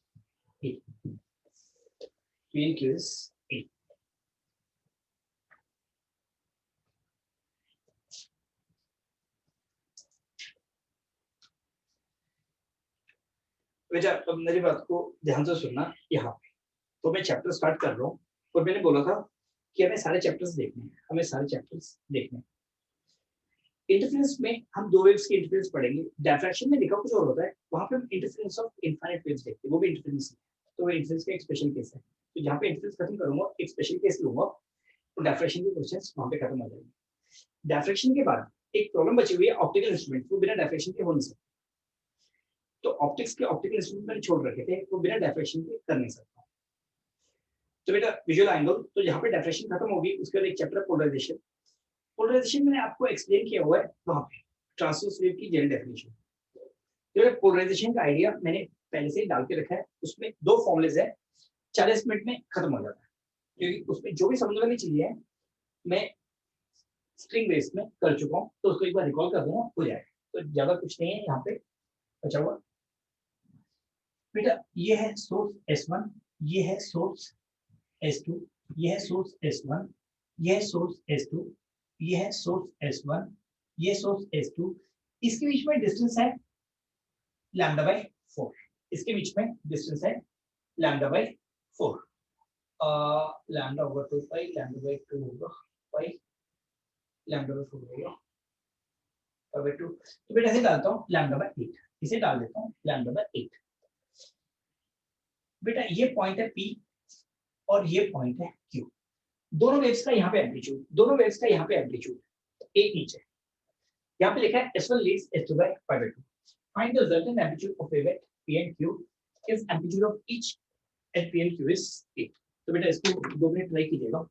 8. P and Q is 8. बेटा अब मेरी बात को ध्यान से सुनना। यहाँ पे तो मैं चैप्टर स्टार्ट कर रहा हूँ और मैंने बोला था कि हमें सारे चैप्टर्स देखने हैं, हमें सारे चैप्टर्स देखने हैं। इंटरफेरेंस में हम दो वेव्स के इंटरफेरेंस पढ़ेंगे। डायफ्रैक्शन में लिखा कुछ और होता है, वहां पे हम इंटरफेरेंस ऑफ इनफाइनाइट वेव्स देखते हैं, वो भी इंटरफेरेंस है। तो वो इंटरफेरेंस का एक स्पेशल केस है। तो जहाँ पे इंटरफेरेंस खत्म करूंगा एक स्पेशल केस लूंगा, तो डायफ्रैक्शन के क्वेश्चंस वहां पे खत्म हो जाएंगे। डायफ्रैक्शन के बाद एक प्रॉब्लम बची हुई है ऑप्टिकल इंस्ट्रूमेंट, वो बिना डायफ्रैक्शन के हो नहीं सकता। तो ऑप्टिक्स के ऑप्टिकल इंस्ट्रूमेंट मैंने छोड़ रखे थे, वो बिना डायफ्रैक्शन के कर नहीं सकता। तो बेटा विजुअल एंगल, तो जहाँ पे डायफ्रैक्शन खत्म होगी उसके बाद एक चैप्टर पोलराइजेशन। पोलराइजेशन मैंने आपको एक्सप्लेन किया हुआ है वहां पे, ट्रांसवर्स वेव की जनरल डेफिनेशन। तो पोलराइजेशन का आइडिया मैंने पहले से ही डाल के रखा है, उसमें दो फॉर्मूलेज है, 40 मिनट में खत्म हो जाता है, क्योंकि उसमें जो भी समझने वाली चीजें हैं मैं स्ट्रिंग बेस में कर चुका हूँ, तो उसको एक बार रिकॉल कर दूंगा, हो जाएगा। तो ज्यादा कुछ नहीं है यहाँ पे बचा हुआ। बेटा ये है सोर्स S1, ये है सोर्स S2, ये है सोर्स S1, ये है सोर्स S2, ये है सोर्स S1, ये सोर्स S2। इसके बीच में डिस्टेंस है लैम्डा बाय 4। इसके बीच में डिस्टेंस है lambda by 4। Lambda over 2 pi, lambda by 2 होगा पाई, लैम्डा बाय 4 होगा पाई 2। तो बेटा ऐसे डालता हूँ लैम्डा बाय 8, इसे डाल देता हूँ लैम्डा बाय 8। बेटा ये पॉइंट है P और ये पॉइंट है Q। दोनों वेव्स का यहाँ पे एम्पलीट्यूड, दोनों वेव्स का यहाँ पे एम्पलीट्यूड एक ईच है। यहाँ पे लिखा है S1 leads S2 by pi by 2. Find the resultant amplitude of wave at P and Q if amplitude of each at P and Q is 8. तो बेटा इसको 2 मिनट ट्राई कीजिएगा।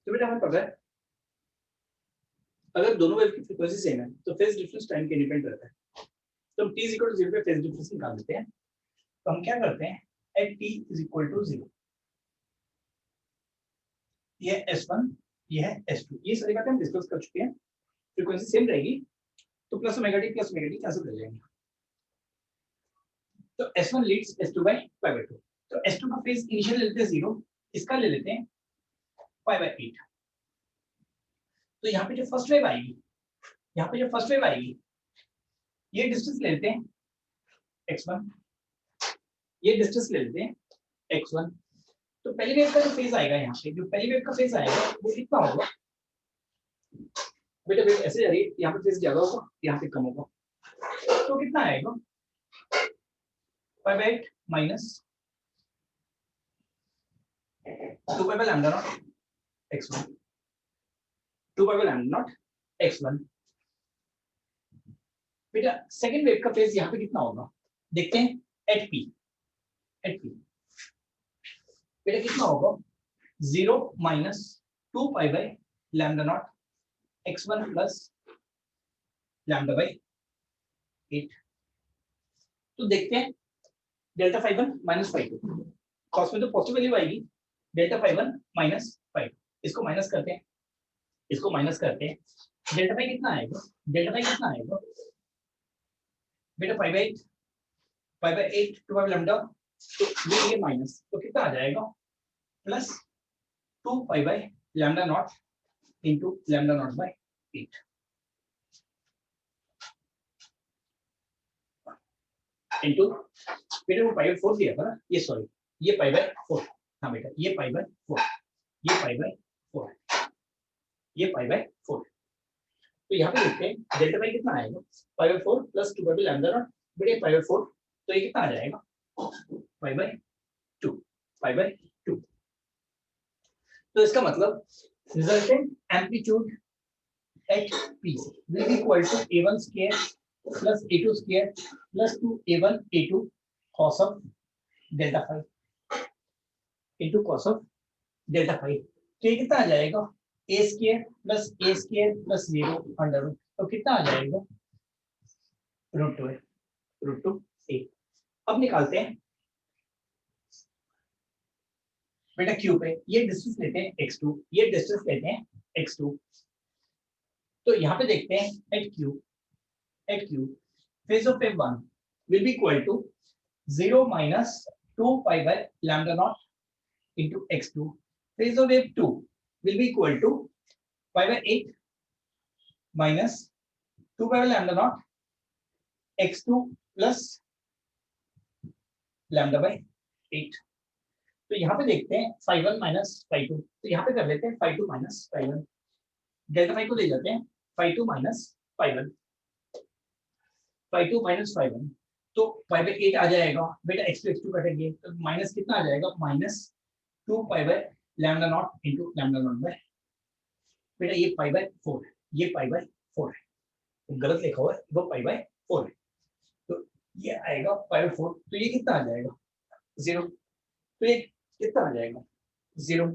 तो बेटा हमें पता है अगर दोनों वेव की फ्रीक्वेंसी सेम है तो फेज डिफरेंस टाइम के डिपेंड रहता है। तो हम t 0 पे फेज डिफरेंस निकाल लेते हैं। तो हम क्या करते हैं, at t = 0 ये S1, ये है S2, ये सारी बातें हम डिस्कस कर चुके हैं। फ्रीक्वेंसी सेम रहेगी तो प्लस ओमेगा टी कैंसिल कर जाएंगे। तो S1 Leeds S2 by pi by 2। तो S2 का फेज इनिशियल ले लेते हैं 0, इसका ले लेते हैं pi by 8। तो यहाँ पे जो फर्स्ट वेव आएगी, यहाँ पे जो फर्स्ट वेव आएगी, ये डिस्टेंस ले लेते हैं x1, ये डिस्टेंस ले लेते हैं x1। तो पहली वेव का जो फेज आएगा, यहाँ पे जो पहली वेव का फेज आएगा वो कितना होगा बेटा? वेव ऐसे जा रही है, यहाँ पे फेज ज्यादा होगा, यहाँ पे कम होगा, तो कितना आएगा pi by 8 minus 2 pi by lambda naught x1, 2 pi by lambda naught x1। बेटा सेकंड वेव का फेज यहाँ पे कितना होगा देखते हैं, एट पी बेटा कितना होगा 0 minus 2 pi by lambda naught x1 plus lambda by 8। तो देखते हैं delta phi 1 minus phi 2, cos में तो पॉजिटिव वैल्यू आएगी, डेल्टा फाई 1 माइनस फाई 2, इसको माइनस करते हैं, इसको माइनस करते हैं। डेल्टा फाई कितना आएगा, डेल्टा फाई कितना आएगा बेटा 5/8 2 लैम्डा, तो ये माइनस, तो कितना आ जाएगा plus 2 pi by lambda naught into lambda naught by 8 into बेटा वो पाई बाय 4 दिया था ना, ये सॉरी ये पाई बाय 4, हाँ बेटा ये पाई बाय 4, ये पाई बाय 4, ये पाई बाय 4। तो तो यहाँ पे देखते हैं डेल्टा पाई कितना आएगा, 5/4 प्लस 2 लैम्डा नॉट, बटे 5/4, तो ये कितना आ जाएगा 5/2, 5/2। तो इसका मतलब resultant amplitude at P will be equal to A1 square plus A2 square plus 2A1 A2 cos of delta phi into cos of delta phi। तो ये कितना आ जाएगा A square plus A square plus 0 under root, तो कितना आ जाएगा √2A। अब निकालते हैं बेटा क्यू पे, ये डिस्टेंस लेते हैं x2, ये डिस्टेंस लेते हैं x2। तो यहाँ पे देखते हैं at Q phase of wave 1 will be equal to 0 minus 2 pi by lambda naught into x2। Phase of wave 2 will be equal to pi by 8 minus 2 pi by lambda naught x2 plus lambda by 8। तो यहाँ पे देखते हैं phi1 minus phi2, तो यहाँ पे कर लेते हैं phi2 minus phi1, delta phi को ले जाते हैं phi2 minus phi1, phi2 minus phi1, तो पाई बाय 8 आ जाएगा बेटा, x2 x2 कटेंगे तो माइनस कितना आ जाएगा, minus 2 pi by lambda naught into lambda naught by, बेटा ये पाई बाय 4 है, ये पाई बाय 4 है, तो गलत लिखा हुआ है, वो पाई बाय 4 है, तो ये आएगा पाई बाय 4, तो ये कितना आ जाएगा 0, तो ये कितना आ जाएगा 0,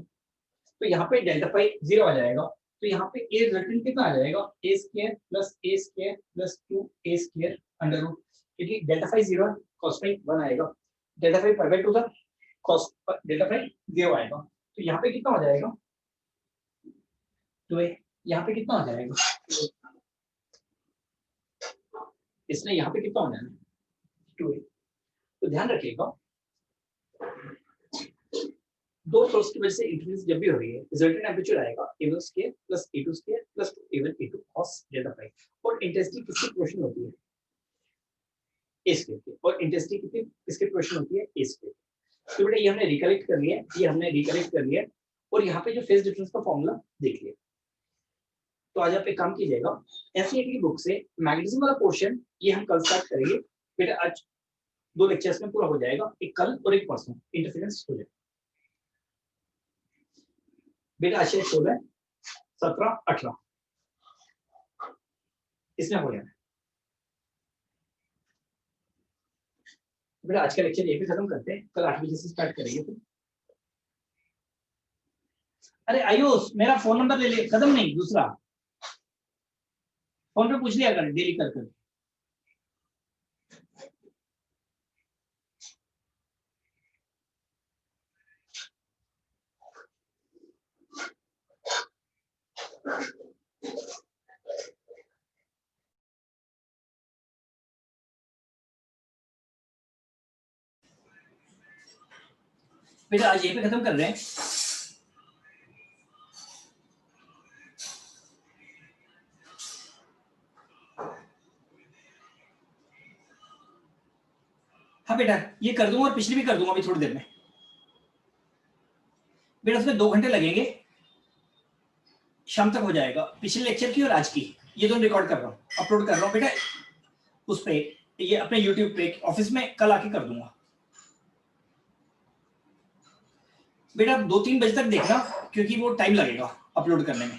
तो यहाँ पे डेल्टा पाई 0 आ जाएगा, तो यहाँ पे ए रिजल्टेंट कितना आ जाएगा a square plus a square plus 2a square under root, क्योंकि डेल्टा फाई 0 है, cos फाई 1 आएगा, डेल्टा फाई पाई बाय 2 था, cos डेल्टा फाई 0 आएगा, तो यहाँ पे कितना हो जाएगा, तो यहाँ पे कितना हो जाएगा, इसलिए यहाँ पे कितना हो जाएगा 2a। तो ध्यान रखिएगा दो सोर्स की वजह से इंटरफेरेंस जब भी हो रही है रिजल्टेंट एम्पलीट्यूड आएगा A1 square plus A2 square plus A1 A2 cos delta phi, और इंटेंसिटी किसकी प्रोपोर्शनल होती है A स्क्वायर की, और इंटेंसिटी कितनी किसकी प्रोपोर्शनल होती है A स्क्वायर। तो बेटा ये हमने रिकलेक्ट कर लिया, ये हमने रिकलेक्ट कर लिया, और यहाँ पे जो फेज डिफरेंस का फॉर्मूला देख लिया। तो आज आप एक काम कीजिएगा, एनसीईआरटी की बुक से मैग्नेटिज्म वाला पोर्शन ये हम कल स्टार्ट करेंगे बेटा, आज 2 लेक्चर्स में पूरा हो जाएगा, एक कल और एक परसों इंटरफेरेंस हो जाएगा बेटा। आज 16 17 18 इसमें हो जाना बेटा। आज का लेक्चर यहीं पे खत्म करते हैं, कल 8 बजे से स्टार्ट करेंगे फिर। अरे आयुष मेरा फोन नंबर ले ले, खत्म नहीं, दूसरा फोन पे पूछ लिया कर डेली कर कर। बेटा आज यहीं पे खत्म कर रहे हैं। हाँ बेटा ये कर दूंगा और पिछली भी कर दूंगा अभी थोड़ी देर में बेटा, उसमें 2 घंटे लगेंगे, शाम तक हो जाएगा, पिछले लेक्चर की और आज की, ये दोनों रिकॉर्ड कर रहा हूँ, अपलोड कर रहा हूँ बेटा उस पे, ये अपने यूट्यूब पे, ऑफिस में कल आके कर दूंगा बेटा। 2-3 बजे तक देखना क्योंकि वो टाइम लगेगा अपलोड करने में।